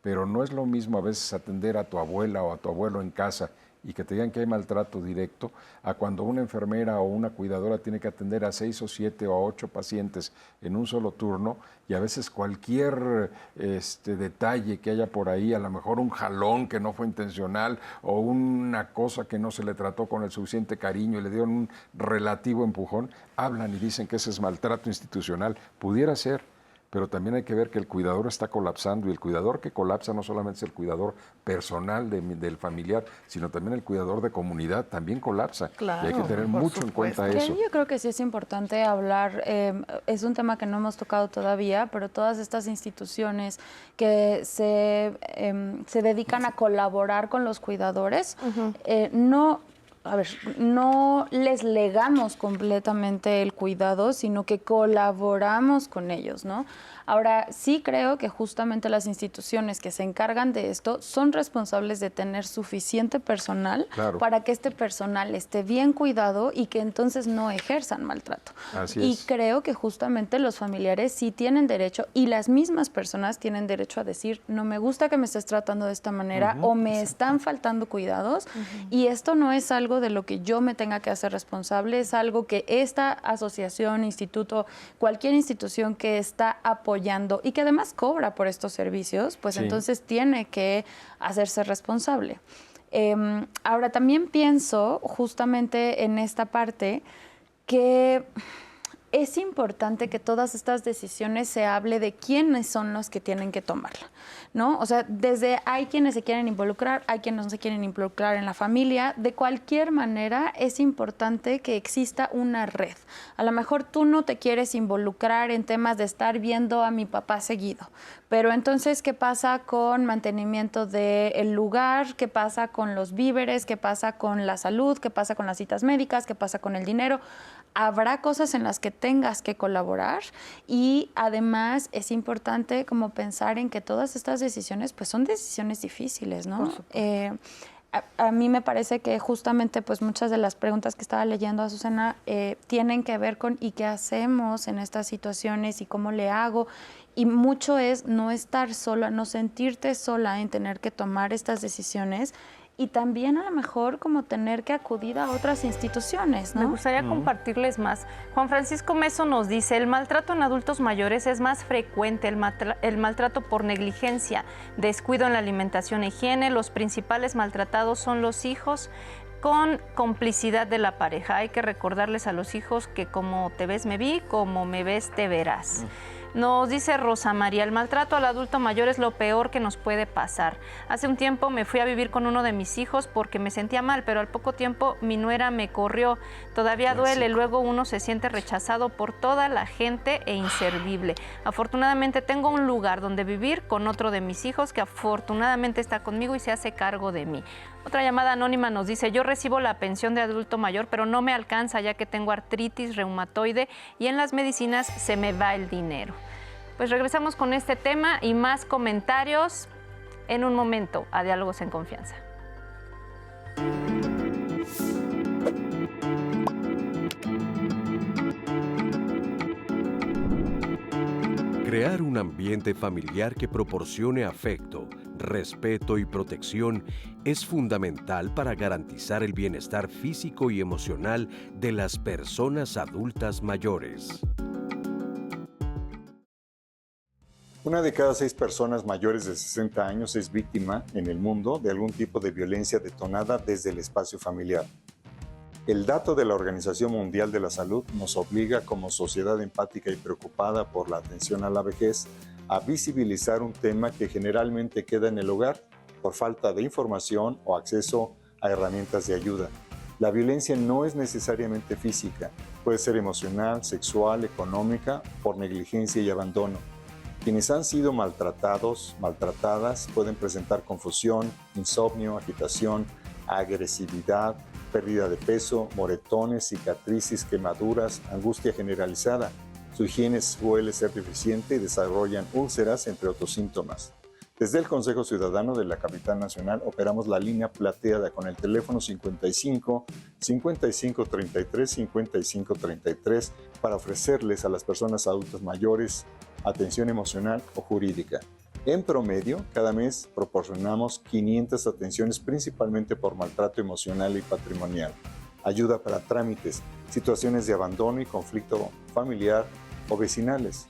pero no es lo mismo a veces atender a tu abuela o a tu abuelo en casa y que te digan que hay maltrato directo, a cuando una enfermera o una cuidadora tiene que atender a 6 o 7 o 8 pacientes en un solo turno y a veces cualquier detalle que haya por ahí, a lo mejor un jalón que no fue intencional o una cosa que no se le trató con el suficiente cariño y le dieron un relativo empujón, hablan y dicen que ese es maltrato institucional. Pudiera ser, pero también hay que ver que el cuidador está colapsando y el cuidador que colapsa no solamente es el cuidador personal del familiar, sino también el cuidador de comunidad también colapsa. Claro, y hay que tener por mucho en cuenta supuesto. eso. Yo creo que sí es importante hablar, es un tema que no hemos tocado todavía, pero todas estas instituciones que se dedican a colaborar con los cuidadores, no les legamos completamente el cuidado, sino que colaboramos con ellos, ¿no? Ahora, sí creo que justamente las instituciones que se encargan de esto son responsables de tener suficiente personal para que este personal esté bien cuidado y que entonces no ejerzan maltrato. Así es. Creo que justamente los familiares sí tienen derecho y las mismas personas tienen derecho a decir, no me gusta que me estés tratando de esta manera o me están faltando cuidados y esto no es algo de lo que yo me tenga que hacer responsable, es algo que esta asociación, instituto, cualquier institución que está apoyando y que además cobra por estos servicios, pues entonces tiene que hacerse responsable. Ahora, también pienso justamente en esta parte que es importante que todas estas decisiones se hable de quiénes son los que tienen que tomarla, ¿no? O sea, desde hay quienes se quieren involucrar, hay quienes no se quieren involucrar en la familia. De cualquier manera, es importante que exista una red. A lo mejor tú no te quieres involucrar en temas de estar viendo a mi papá seguido, pero entonces, ¿qué pasa con mantenimiento del lugar? ¿Qué pasa con los víveres? ¿Qué pasa con la salud? ¿Qué pasa con las citas médicas? ¿Qué pasa con el dinero? Habrá cosas en las que tengas que colaborar y además es importante como pensar en que todas estas decisiones pues son decisiones difíciles, ¿no? A mí me parece que justamente pues muchas de las preguntas que estaba leyendo a Susana tienen que ver con ¿y qué hacemos en estas situaciones y cómo le hago? Y mucho es no estar sola, no sentirte sola en tener que tomar estas decisiones y también a lo mejor como tener que acudir a otras instituciones, ¿no? Me gustaría compartirles más. Juan Francisco Meso nos dice, el maltrato en adultos mayores es más frecuente, el maltrato por negligencia, descuido en la alimentación e higiene, los principales maltratados son los hijos con complicidad de la pareja. Hay que recordarles a los hijos que como te ves me vi, como me ves te verás. Nos dice Rosa María, el maltrato al adulto mayor es lo peor que nos puede pasar. Hace un tiempo me fui a vivir con uno de mis hijos porque me sentía mal, pero al poco tiempo mi nuera me corrió. Todavía duele, luego uno se siente rechazado por toda la gente e inservible. Afortunadamente tengo un lugar donde vivir con otro de mis hijos que afortunadamente está conmigo y se hace cargo de mí. Otra llamada anónima nos dice, yo recibo la pensión de adulto mayor, pero no me alcanza ya que tengo artritis reumatoide y en las medicinas se me va el dinero. Pues regresamos con este tema y más comentarios en un momento a Diálogos en Confianza. Crear un ambiente familiar que proporcione afecto, respeto y protección es fundamental para garantizar el bienestar físico y emocional de las personas adultas mayores. Una de cada 6 personas mayores de 60 años es víctima en el mundo de algún tipo de violencia detonada desde el espacio familiar. El dato de la Organización Mundial de la Salud nos obliga como sociedad empática y preocupada por la atención a la vejez a visibilizar un tema que generalmente queda en el hogar por falta de información o acceso a herramientas de ayuda. La violencia no es necesariamente física, puede ser emocional, sexual, económica, por negligencia y abandono. Quienes han sido maltratados, maltratadas, pueden presentar confusión, insomnio, agitación, agresividad, pérdida de peso, moretones, cicatrices, quemaduras, angustia generalizada. Su higiene suele ser deficiente y desarrollan úlceras, entre otros síntomas. Desde el Consejo Ciudadano de la Capital Nacional operamos la línea plateada con el teléfono 55 55 33 55 33 para ofrecerles a las personas adultas mayores atención emocional o jurídica. En promedio, cada mes proporcionamos 500 atenciones principalmente por maltrato emocional y patrimonial, ayuda para trámites, situaciones de abandono y conflicto familiar o vecinales.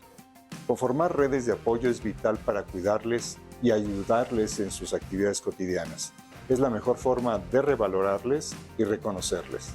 Conformar redes de apoyo es vital para cuidarles y ayudarles en sus actividades cotidianas. Es la mejor forma de revalorarles y reconocerles.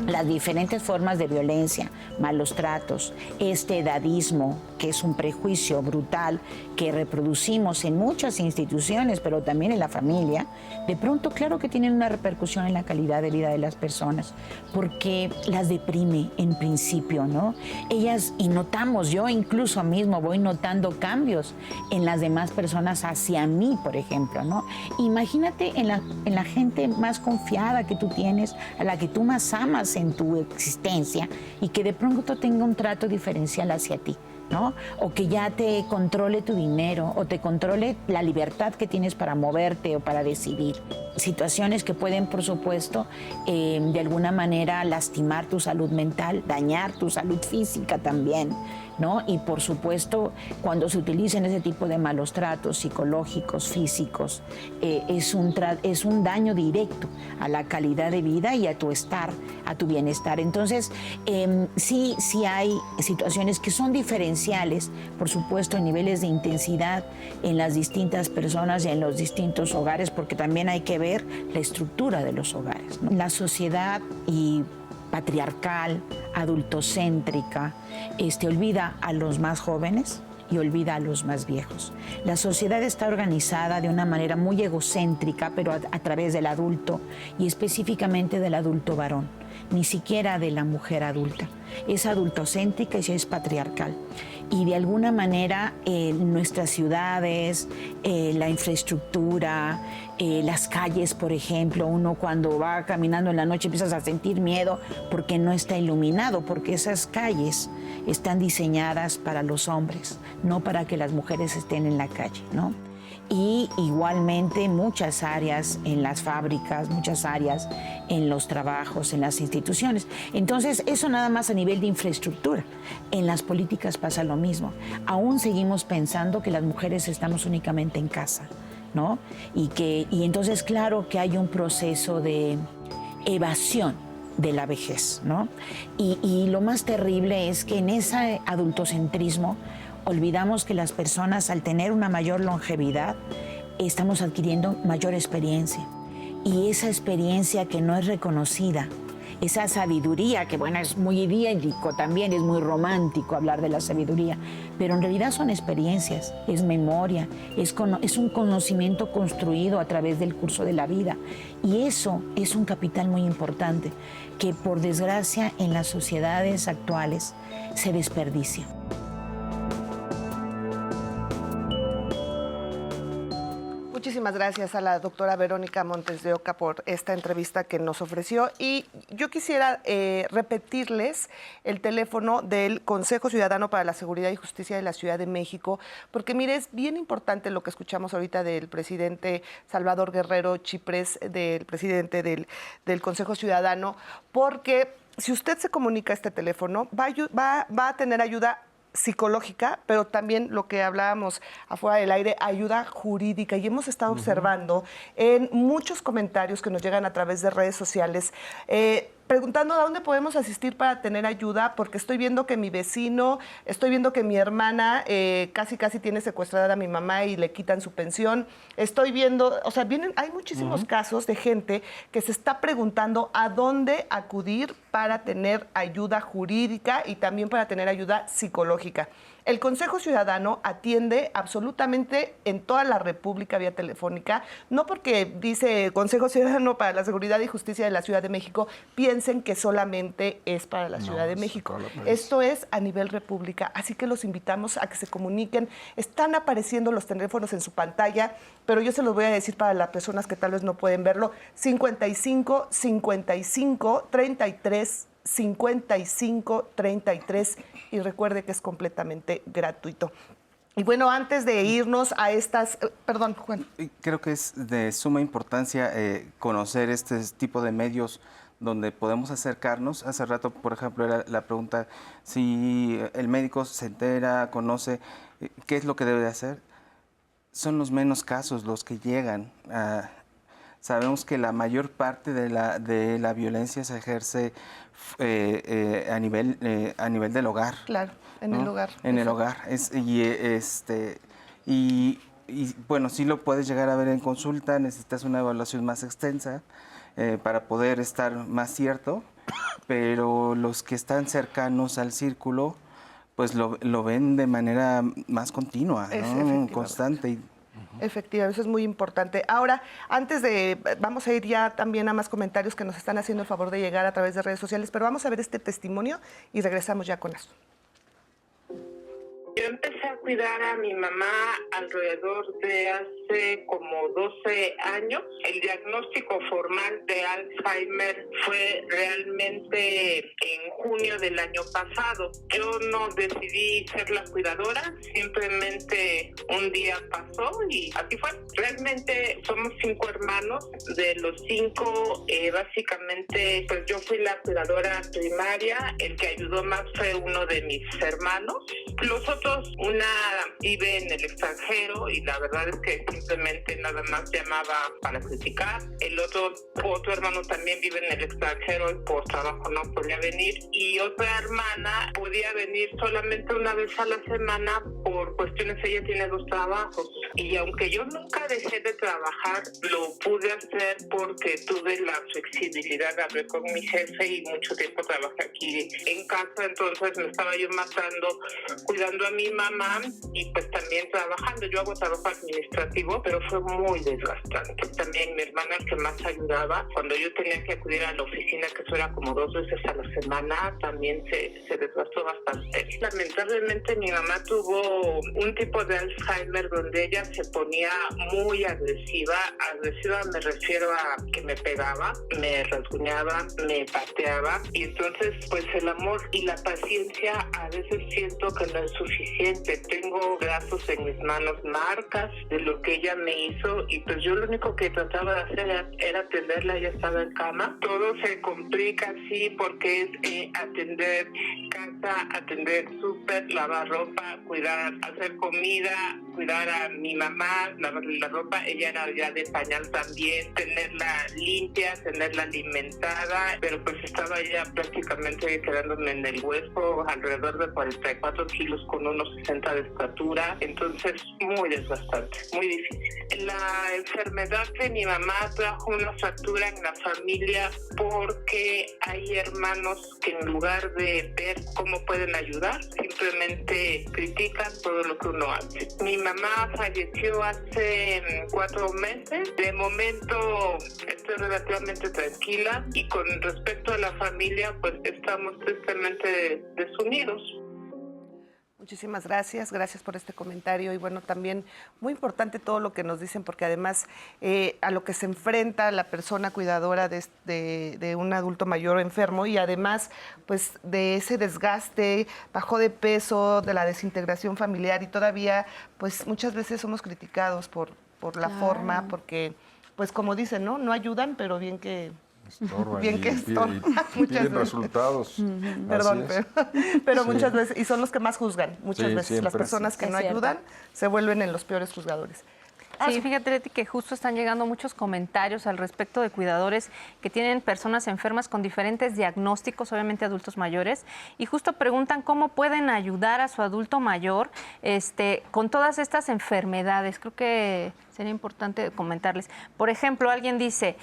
Las diferentes formas de violencia, malos tratos, este edadismo, que es un prejuicio brutal que reproducimos en muchas instituciones, pero también en la familia, de pronto claro que tienen una repercusión en la calidad de vida de las personas, porque las deprime en principio, ¿no? Ellas, y notamos, yo incluso mismo voy notando cambios en las demás personas hacia mí, por ejemplo, ¿no? Imagínate en la gente más confiada que tú tienes, a la que tú más amas en tu existencia y que de pronto tenga un trato diferencial hacia ti, ¿no? O que ya te controle tu dinero o te controle la libertad que tienes para moverte o para decidir. Situaciones que pueden, por supuesto, de alguna manera lastimar tu salud mental, dañar tu salud física también, ¿no? Y por supuesto, cuando se utilizan ese tipo de malos tratos psicológicos, físicos, es un daño directo a la calidad de vida y a tu estar, a tu bienestar. Entonces, sí hay situaciones que son diferenciales, por supuesto, en niveles de intensidad en las distintas personas y en los distintos hogares, porque también hay que ver la estructura de los hogares, ¿no? La sociedad patriarcal, adultocéntrica, olvida a los más jóvenes y olvida a los más viejos. La sociedad está organizada de una manera muy egocéntrica, pero a través del adulto y específicamente del adulto varón, ni siquiera de la mujer adulta. Es adultocéntrica y es patriarcal. Y de alguna manera nuestras ciudades, la infraestructura, las calles, por ejemplo, uno cuando va caminando en la noche empiezas a sentir miedo porque no está iluminado, porque esas calles están diseñadas para los hombres, no para que las mujeres estén en la calle, ¿no? Y igualmente muchas áreas en las fábricas, muchas áreas en los trabajos, en las instituciones. Entonces, eso nada más a nivel de infraestructura. En las políticas pasa lo mismo. Aún seguimos pensando que las mujeres estamos únicamente en casa, ¿no? Y entonces, claro que hay un proceso de evasión de la vejez, ¿no? Y lo más terrible es que en ese adultocentrismo olvidamos que las personas, al tener una mayor longevidad, estamos adquiriendo mayor experiencia. Y esa experiencia que no es reconocida esa sabiduría, que bueno, es muy idílico también, es muy romántico hablar de la sabiduría, pero en realidad son experiencias, es memoria, es un conocimiento construido a través del curso de la vida, y eso es un capital muy importante que por desgracia en las sociedades actuales se desperdicia. Muchísimas gracias a la doctora Verónica Montes de Oca por esta entrevista que nos ofreció. Y yo quisiera repetirles el teléfono del Consejo Ciudadano para la Seguridad y Justicia de la Ciudad de México, porque mire, es bien importante lo que escuchamos ahorita del presidente Salvador Guerrero Chiprés, del presidente del Consejo Ciudadano, porque si usted se comunica a este teléfono, va a tener ayuda psicológica, pero también lo que hablábamos afuera del aire, ayuda jurídica. Y hemos estado observando en muchos comentarios que nos llegan a través de redes sociales, preguntando a dónde podemos asistir para tener ayuda, porque estoy viendo que mi vecino, estoy viendo que mi hermana casi tiene secuestrada a mi mamá y le quitan su pensión. Estoy viendo, o sea, hay muchísimos casos de gente que se está preguntando a dónde acudir para tener ayuda jurídica y también para tener ayuda psicológica. El Consejo Ciudadano atiende absolutamente en toda la República vía telefónica, no porque dice Consejo Ciudadano para la Seguridad y Justicia de la Ciudad de México, piensen que solamente es para la Ciudad de México. Esto es a nivel república, así que los invitamos a que se comuniquen. Están apareciendo los teléfonos en su pantalla, pero yo se los voy a decir para las personas que tal vez no pueden verlo: 55 55 33 55 33, y recuerde que es completamente gratuito. Y bueno, antes de irnos a estas... Perdón, Juan. Creo que es de suma importancia conocer este tipo de medios donde podemos acercarnos. Hace rato, por ejemplo, era la pregunta si el médico se entera, conoce, ¿qué es lo que debe de hacer? Son los menos casos los que llegan a... Sabemos que la mayor parte de la violencia se ejerce a nivel del hogar. Claro, en ¿no? el hogar. En el hogar. Y bueno, sí lo puedes llegar a ver en consulta, necesitas una evaluación más extensa para poder estar más cierto, pero los que están cercanos al círculo, pues lo ven de manera más continua, ¿no? Constante. Efectivamente, eso es muy importante. Ahora, vamos a ir ya también a más comentarios que nos están haciendo el favor de llegar a través de redes sociales, pero vamos a ver este testimonio y regresamos ya con eso. Yo empecé a cuidar a mi mamá alrededor de hace como 12 años. El diagnóstico formal de Alzheimer fue realmente en junio del año pasado. Yo no decidí ser la cuidadora, simplemente un día pasó y así fue. Realmente somos 5 hermanos. De los 5, básicamente, pues yo fui la cuidadora primaria. El que ayudó más fue uno de mis hermanos. Los otros, una vive en el extranjero y la verdad es que simplemente nada más llamaba para criticar. El otro hermano también vive en el extranjero y por trabajo no podía venir. Y otra hermana podía venir solamente una vez a la semana por cuestiones, ella tiene 2 trabajos. Y aunque yo nunca dejé de trabajar, lo pude hacer porque tuve la flexibilidad de hablar con mi jefe y mucho tiempo trabajé aquí en casa, entonces me estaba yo matando cuidando a mi mamá y pues también trabajando. Yo hago trabajo administrativo, pero fue muy desgastante. También mi hermana, el que más ayudaba, cuando yo tenía que acudir a la oficina, que eso era como 2 veces a la semana, también se desgastó bastante. Lamentablemente mi mamá tuvo un tipo de Alzheimer donde ella se ponía muy agresiva. Agresiva me refiero a que me pegaba, me rasguñaba, me pateaba, y entonces pues el amor y la paciencia a veces siento que no es suficiente. Tengo brazos en mis manos, marcas de lo que ella me hizo, y pues yo lo único que trataba de hacer era atenderla. Ella estaba en cama. Todo se complica así porque es atender casa, atender súper, lavar ropa, cuidar, hacer comida, cuidar a mi mi mamá, lavarle la ropa, ella era ya de pañal también, tenerla limpia, tenerla alimentada, pero pues estaba ya prácticamente quedándome en el hueso, alrededor de 44 kilos con unos 60 de estatura, entonces muy desgastante, muy difícil. La enfermedad de mi mamá trajo una fractura en la familia porque hay hermanos que en lugar de ver cómo pueden ayudar, simplemente critican todo lo que uno hace. Mi mamá falleció hace 4 meses. De momento estoy relativamente tranquila y con respecto a la familia, pues estamos tristemente desunidos. Muchísimas gracias, gracias por este comentario y bueno, también muy importante todo lo que nos dicen porque además a lo que se enfrenta la persona cuidadora de un adulto mayor enfermo y además pues de ese desgaste, bajó de peso, de la desintegración familiar y todavía pues muchas veces somos criticados por la forma, porque pues como dicen, no ayudan, pero bien que... Estorban bien que estorban. y piden resultados. Perdón, pero muchas veces, y son los que más juzgan, muchas veces. Las personas que no ayudan se vuelven en los peores juzgadores. Sí, fíjate, Leti, que justo están llegando muchos comentarios al respecto de cuidadores que tienen personas enfermas con diferentes diagnósticos, obviamente adultos mayores, y justo preguntan cómo pueden ayudar a su adulto mayor con todas estas enfermedades. Creo que sería importante comentarles. Por ejemplo, alguien dice,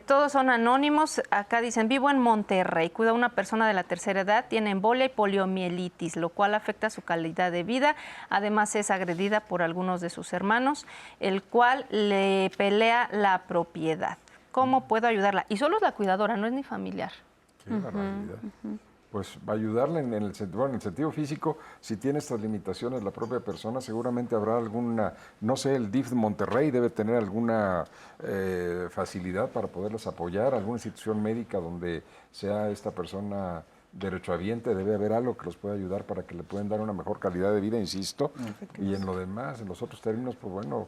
todos son anónimos, acá dicen, vivo en Monterrey, cuida a una persona de la tercera edad, tiene embolia y poliomielitis, lo cual afecta su calidad de vida, además es agredida por algunos de sus hermanos, el cual le pelea la propiedad. ¿Cómo puedo ayudarla? Y solo es la cuidadora, no es ni familiar. Qué barbaridad. Pues ayudarle en el sentido físico, si tiene estas limitaciones la propia persona, seguramente habrá alguna, no sé, el DIF de Monterrey debe tener alguna facilidad para poderles apoyar, alguna institución médica donde sea esta persona derechohabiente, debe haber algo que los pueda ayudar para que le puedan dar una mejor calidad de vida, insisto, y en lo demás, en los otros términos, pues bueno,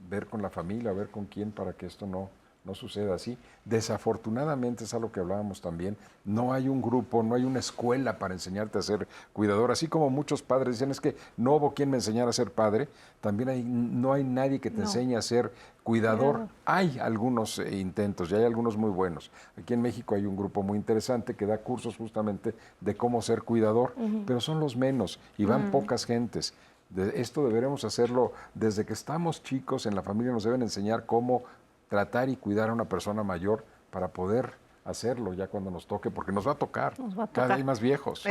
ver con la familia, ver con quién para que esto no suceda así. Desafortunadamente, es algo que hablábamos también, no hay un grupo, no hay una escuela para enseñarte a ser cuidador, así como muchos padres dicen, es que no hubo quien me enseñara a ser padre, también no hay nadie que te enseñe a ser cuidador. Claro. Hay algunos intentos y hay algunos muy buenos. Aquí en México hay un grupo muy interesante que da cursos justamente de cómo ser cuidador, pero son los menos y van pocas gentes. Esto deberemos hacerlo desde que estamos chicos, en la familia nos deben enseñar cómo tratar y cuidar a una persona mayor para poder hacerlo ya cuando nos toque, porque nos va a tocar. Cada vez hay más viejos.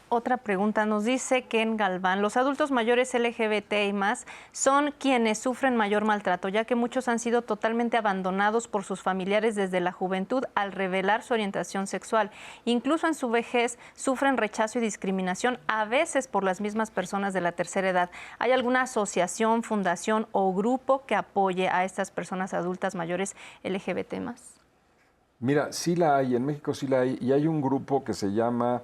Otra pregunta, nos dice Ken Galván, los adultos mayores LGBT y más son quienes sufren mayor maltrato, ya que muchos han sido totalmente abandonados por sus familiares desde la juventud al revelar su orientación sexual. Incluso en su vejez sufren rechazo y discriminación, a veces por las mismas personas de la tercera edad. ¿Hay alguna asociación, fundación o grupo que apoye a estas personas adultas mayores LGBT más? Mira, sí la hay, en México sí la hay, y hay un grupo que se llama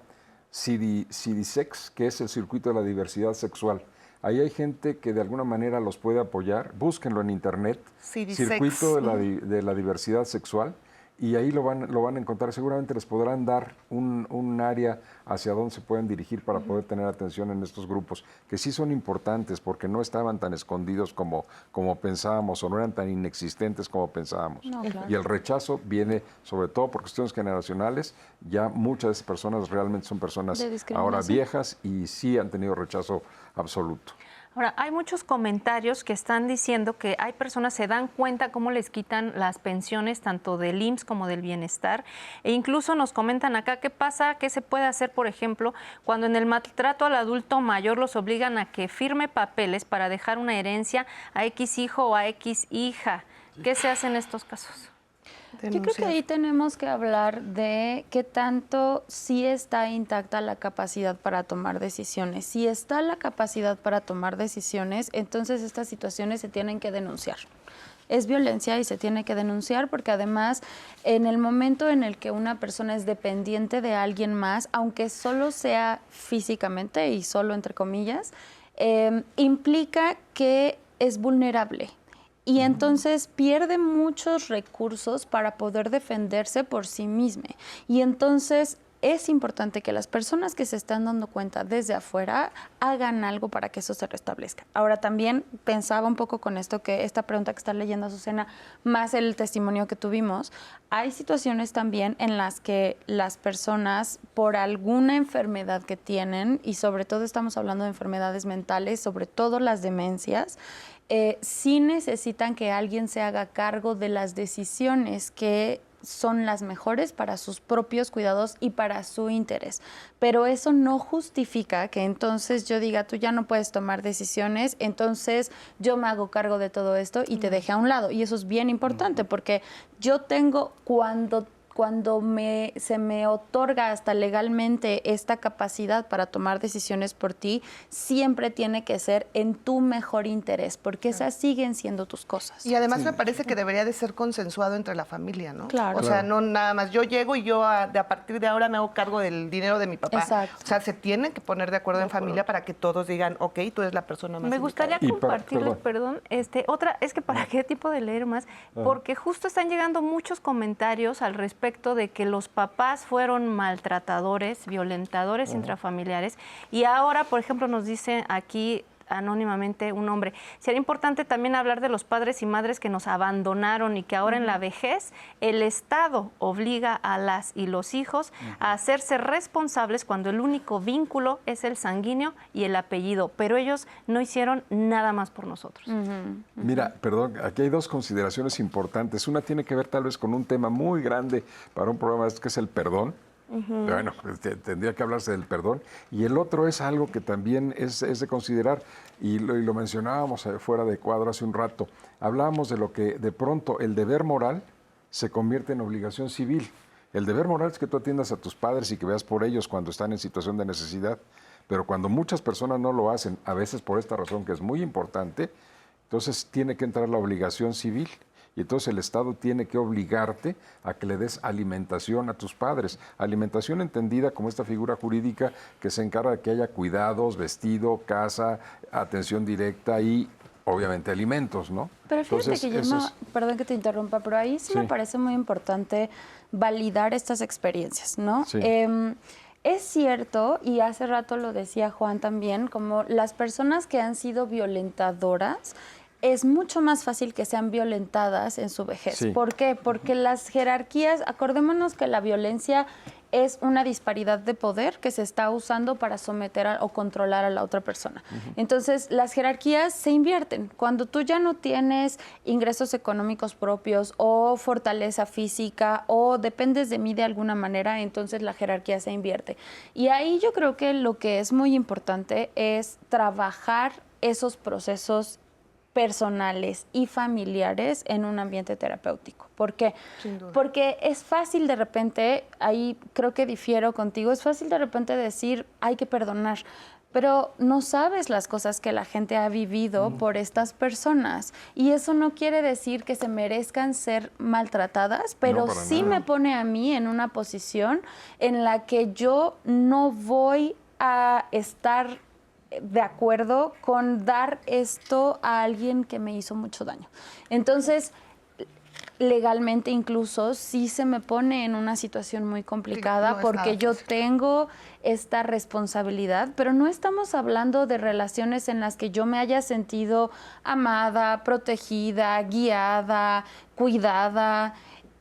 CIDISEX, que es el Circuito de la Diversidad Sexual. Ahí hay gente que de alguna manera los puede apoyar, búsquenlo en internet, Circuito de la Diversidad Sexual, y ahí lo van a encontrar. Seguramente les podrán dar un área hacia dónde se pueden dirigir para poder tener atención en estos grupos, que sí son importantes porque no estaban tan escondidos como pensábamos o no eran tan inexistentes como pensábamos. No, claro. Y el rechazo viene sobre todo por cuestiones generacionales. Ya muchas de esas personas realmente son personas ahora viejas y sí han tenido rechazo absoluto. Ahora, hay muchos comentarios que están diciendo que hay personas que se dan cuenta cómo les quitan las pensiones tanto del IMSS como del bienestar, e incluso nos comentan acá qué pasa, qué se puede hacer, por ejemplo, cuando en el maltrato al adulto mayor los obligan a que firme papeles para dejar una herencia a X hijo o a X hija. ¿Qué se hace en estos casos? Yo creo que ahí tenemos que hablar de qué tanto sí está intacta la capacidad para tomar decisiones. Si está la capacidad para tomar decisiones, entonces estas situaciones se tienen que denunciar. Es violencia y se tiene que denunciar porque además en el momento en el que una persona es dependiente de alguien más, aunque solo sea físicamente y solo entre comillas, implica que es vulnerable. Y entonces pierde muchos recursos para poder defenderse por sí misma. Y entonces es importante que las personas que se están dando cuenta desde afuera hagan algo para que eso se restablezca. Ahora también pensaba un poco con esto, que esta pregunta que está leyendo Azucena, más el testimonio que tuvimos, hay situaciones también en las que las personas, por alguna enfermedad que tienen, y sobre todo estamos hablando de enfermedades mentales, sobre todo las demencias, sí necesitan que alguien se haga cargo de las decisiones que son las mejores para sus propios cuidados y para su interés. Pero eso no justifica que entonces yo diga, tú ya no puedes tomar decisiones, entonces yo me hago cargo de todo esto y te deje a un lado. Y eso es bien importante, porque yo tengo, cuando se me otorga hasta legalmente esta capacidad para tomar decisiones por ti, siempre tiene que ser en tu mejor interés, porque esas siguen siendo tus cosas. Y además me parece que debería de ser consensuado entre la familia, ¿no? Claro. O sea, no nada más yo llego y yo a partir de ahora me hago cargo del dinero de mi papá. Exacto. O sea, se tienen que poner de acuerdo en familia para que todos digan, ok, tú eres la persona más Me gustaría indicada. compartirles, otra, es que para qué tipo de leer más, porque justo están llegando muchos comentarios al respecto de que los papás fueron maltratadores, violentadores intrafamiliares, y ahora, por ejemplo, nos dice aquí anónimamente un hombre, sería importante también hablar de los padres y madres que nos abandonaron y que ahora en la vejez el Estado obliga a las y los hijos a hacerse responsables cuando el único vínculo es el sanguíneo y el apellido, pero ellos no hicieron nada más por nosotros. Mira, perdón, aquí hay dos consideraciones importantes. Una tiene que ver tal vez con un tema muy grande para un programa que es el perdón. Bueno, tendría que hablarse del perdón. Y el otro es algo que también es de considerar, y lo mencionábamos fuera de cuadro hace un rato. Hablábamos de lo que de pronto el deber moral se convierte en obligación civil. El deber moral es que tú atiendas a tus padres y que veas por ellos cuando están en situación de necesidad. Pero cuando muchas personas no lo hacen, a veces por esta razón que es muy importante, entonces tiene que entrar la obligación civil. Y entonces el Estado tiene que obligarte a que le des alimentación a tus padres. Alimentación entendida como esta figura jurídica que se encarga de que haya cuidados, vestido, casa, atención directa y obviamente alimentos, ¿no? Pero fíjate que perdón que te interrumpa, pero ahí sí me parece muy importante validar estas experiencias, ¿no? Sí. Es cierto, y hace rato lo decía Juan también, como las personas que han sido violentadoras, es mucho más fácil que sean violentadas en su vejez. Sí. ¿Por qué? Porque las jerarquías, acordémonos que la violencia es una disparidad de poder que se está usando para someter o controlar a la otra persona. Entonces, las jerarquías se invierten. Cuando tú ya no tienes ingresos económicos propios o fortaleza física o dependes de mí de alguna manera, entonces la jerarquía se invierte. Y ahí yo creo que lo que es muy importante es trabajar esos procesos personales y familiares en un ambiente terapéutico. ¿Por qué? Porque es fácil de repente, ahí creo que difiero contigo, es fácil de repente decir hay que perdonar, pero no sabes las cosas que la gente ha vivido por estas personas. Y eso no quiere decir que se merezcan ser maltratadas, pero No, sí nada. me pone a mí en una posición en la que yo no voy a estar de acuerdo con dar esto a alguien que me hizo mucho daño. Entonces, legalmente incluso sí se me pone en una situación muy complicada, no es porque nada yo fácil. tengo esta responsabilidad, pero no estamos hablando de relaciones en las que yo me haya sentido amada, protegida, guiada, cuidada,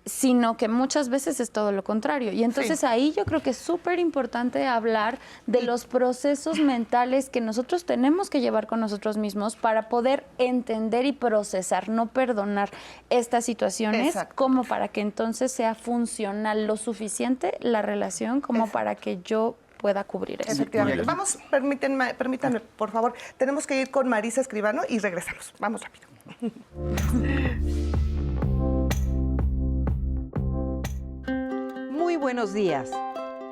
sino que muchas veces es todo lo contrario. Y entonces ahí yo creo que es súper importante hablar de los procesos mentales que nosotros tenemos que llevar con nosotros mismos para poder entender y procesar, no perdonar estas situaciones, Exacto. como para que entonces sea funcional lo suficiente la relación como para que yo pueda cubrir eso. Efectivamente. Vamos, permítanme, por favor. Tenemos que ir con Marisa Escribano y regresamos. Vamos rápido. Muy buenos días.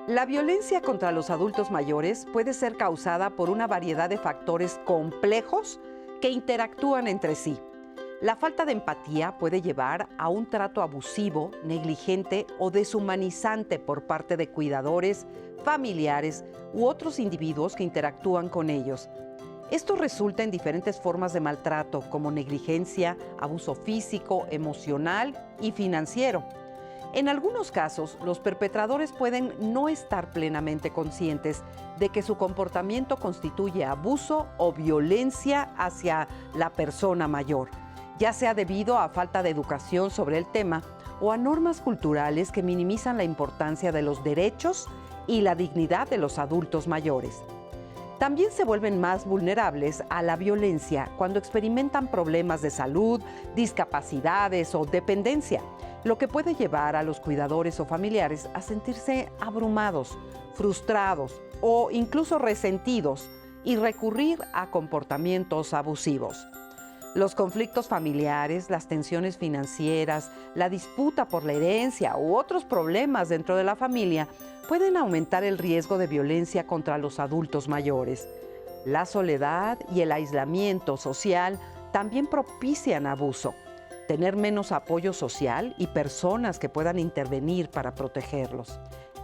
La violencia contra los adultos mayores puede ser causada por una variedad de factores complejos que interactúan entre sí. La falta de empatía puede llevar a un trato abusivo, negligente o deshumanizante por parte de cuidadores, familiares u otros individuos que interactúan con ellos. Esto resulta en diferentes formas de maltrato, como negligencia, abuso físico, emocional y financiero. En algunos casos, los perpetradores pueden no estar plenamente conscientes de que su comportamiento constituye abuso o violencia hacia la persona mayor, ya sea debido a falta de educación sobre el tema o a normas culturales que minimizan la importancia de los derechos y la dignidad de los adultos mayores. También se vuelven más vulnerables a la violencia cuando experimentan problemas de salud, discapacidades o dependencia, lo que puede llevar a los cuidadores o familiares a sentirse abrumados, frustrados o incluso resentidos y recurrir a comportamientos abusivos. Los conflictos familiares, las tensiones financieras, la disputa por la herencia u otros problemas dentro de la familia pueden aumentar el riesgo de violencia contra los adultos mayores. La soledad y el aislamiento social también propician abuso. Tener menos apoyo social y personas que puedan intervenir para protegerlos.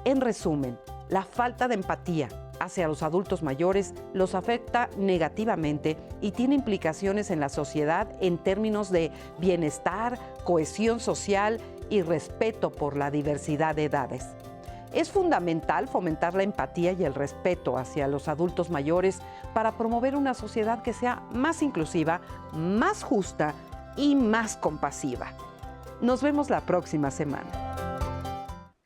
En resumen, la falta de empatía hacia los adultos mayores los afecta negativamente y tiene implicaciones en la sociedad en términos de bienestar, cohesión social y respeto por la diversidad de edades. Es fundamental fomentar la empatía y el respeto hacia los adultos mayores para promover una sociedad que sea más inclusiva, más justa y más compasiva. Nos vemos la próxima semana.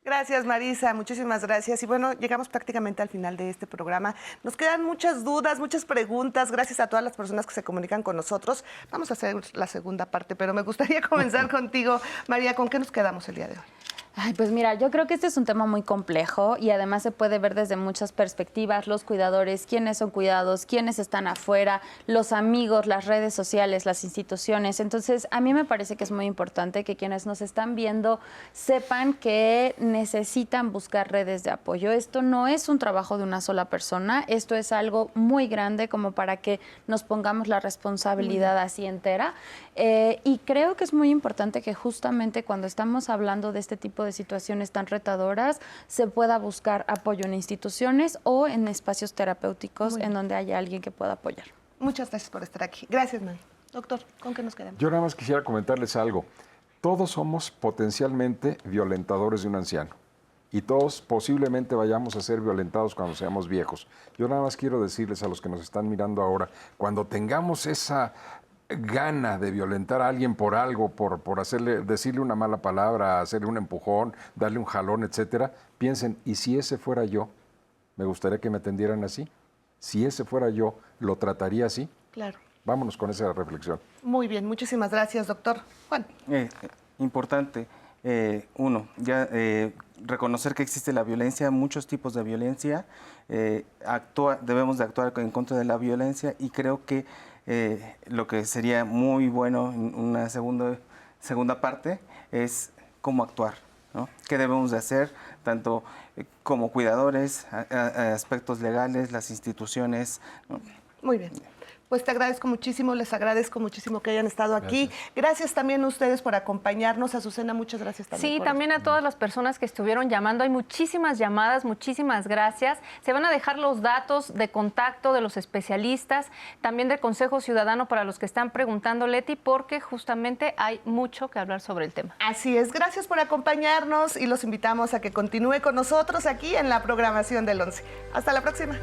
Gracias, Marisa, muchísimas gracias. Y bueno, llegamos prácticamente al final de este programa. Nos quedan muchas dudas, muchas preguntas. Gracias a todas las personas que se comunican con nosotros. Vamos a hacer la segunda parte, pero me gustaría comenzar contigo, María. ¿Con qué nos quedamos el día de hoy? Ay, pues mira, yo creo que este es un tema muy complejo y además se puede ver desde muchas perspectivas, los cuidadores, quiénes son cuidados, quiénes están afuera, los amigos, las redes sociales, las instituciones. Entonces, a mí me parece que es muy importante que quienes nos están viendo sepan que necesitan buscar redes de apoyo. Esto no es un trabajo de una sola persona, esto es algo muy grande como para que nos pongamos la responsabilidad así entera. Y creo que es muy importante que justamente cuando estamos hablando de este tipo de situaciones tan retadoras, se pueda buscar apoyo en instituciones o en espacios terapéuticos en donde haya alguien que pueda apoyar. Muchas gracias por estar aquí. Gracias, Mari. Doctor, ¿con qué nos quedamos? Yo nada más quisiera comentarles algo. Todos somos potencialmente violentadores de un anciano y todos posiblemente vayamos a ser violentados cuando seamos viejos. Yo nada más quiero decirles a los que nos están mirando ahora, cuando tengamos esa gana de violentar a alguien por algo, por decirle una mala palabra, hacerle un empujón, darle un jalón, etcétera, piensen, ¿y si ese fuera yo? ¿Me gustaría que me atendieran así? Si ese fuera yo, ¿lo trataría así? Claro. Vámonos con esa reflexión. Muy bien, muchísimas gracias, doctor. Juan. Importante, reconocer que existe la violencia, muchos tipos de violencia, debemos de actuar en contra de la violencia y creo que lo que sería muy bueno en una segunda parte es cómo actuar, ¿no? ¿Qué debemos de hacer, tanto como cuidadores, aspectos legales, las instituciones, ¿no? Muy bien. Pues te agradezco muchísimo, les agradezco muchísimo que hayan estado aquí. Gracias también a ustedes por acompañarnos. Azucena, muchas gracias también. Sí, también a todas las personas que estuvieron llamando. Hay muchísimas llamadas, muchísimas gracias. Se van a dejar los datos de contacto de los especialistas, también del Consejo Ciudadano para los que están preguntando, Leti, porque justamente hay mucho que hablar sobre el tema. Así es, gracias por acompañarnos y los invitamos a que continúe con nosotros aquí en la programación del 11. Hasta la próxima.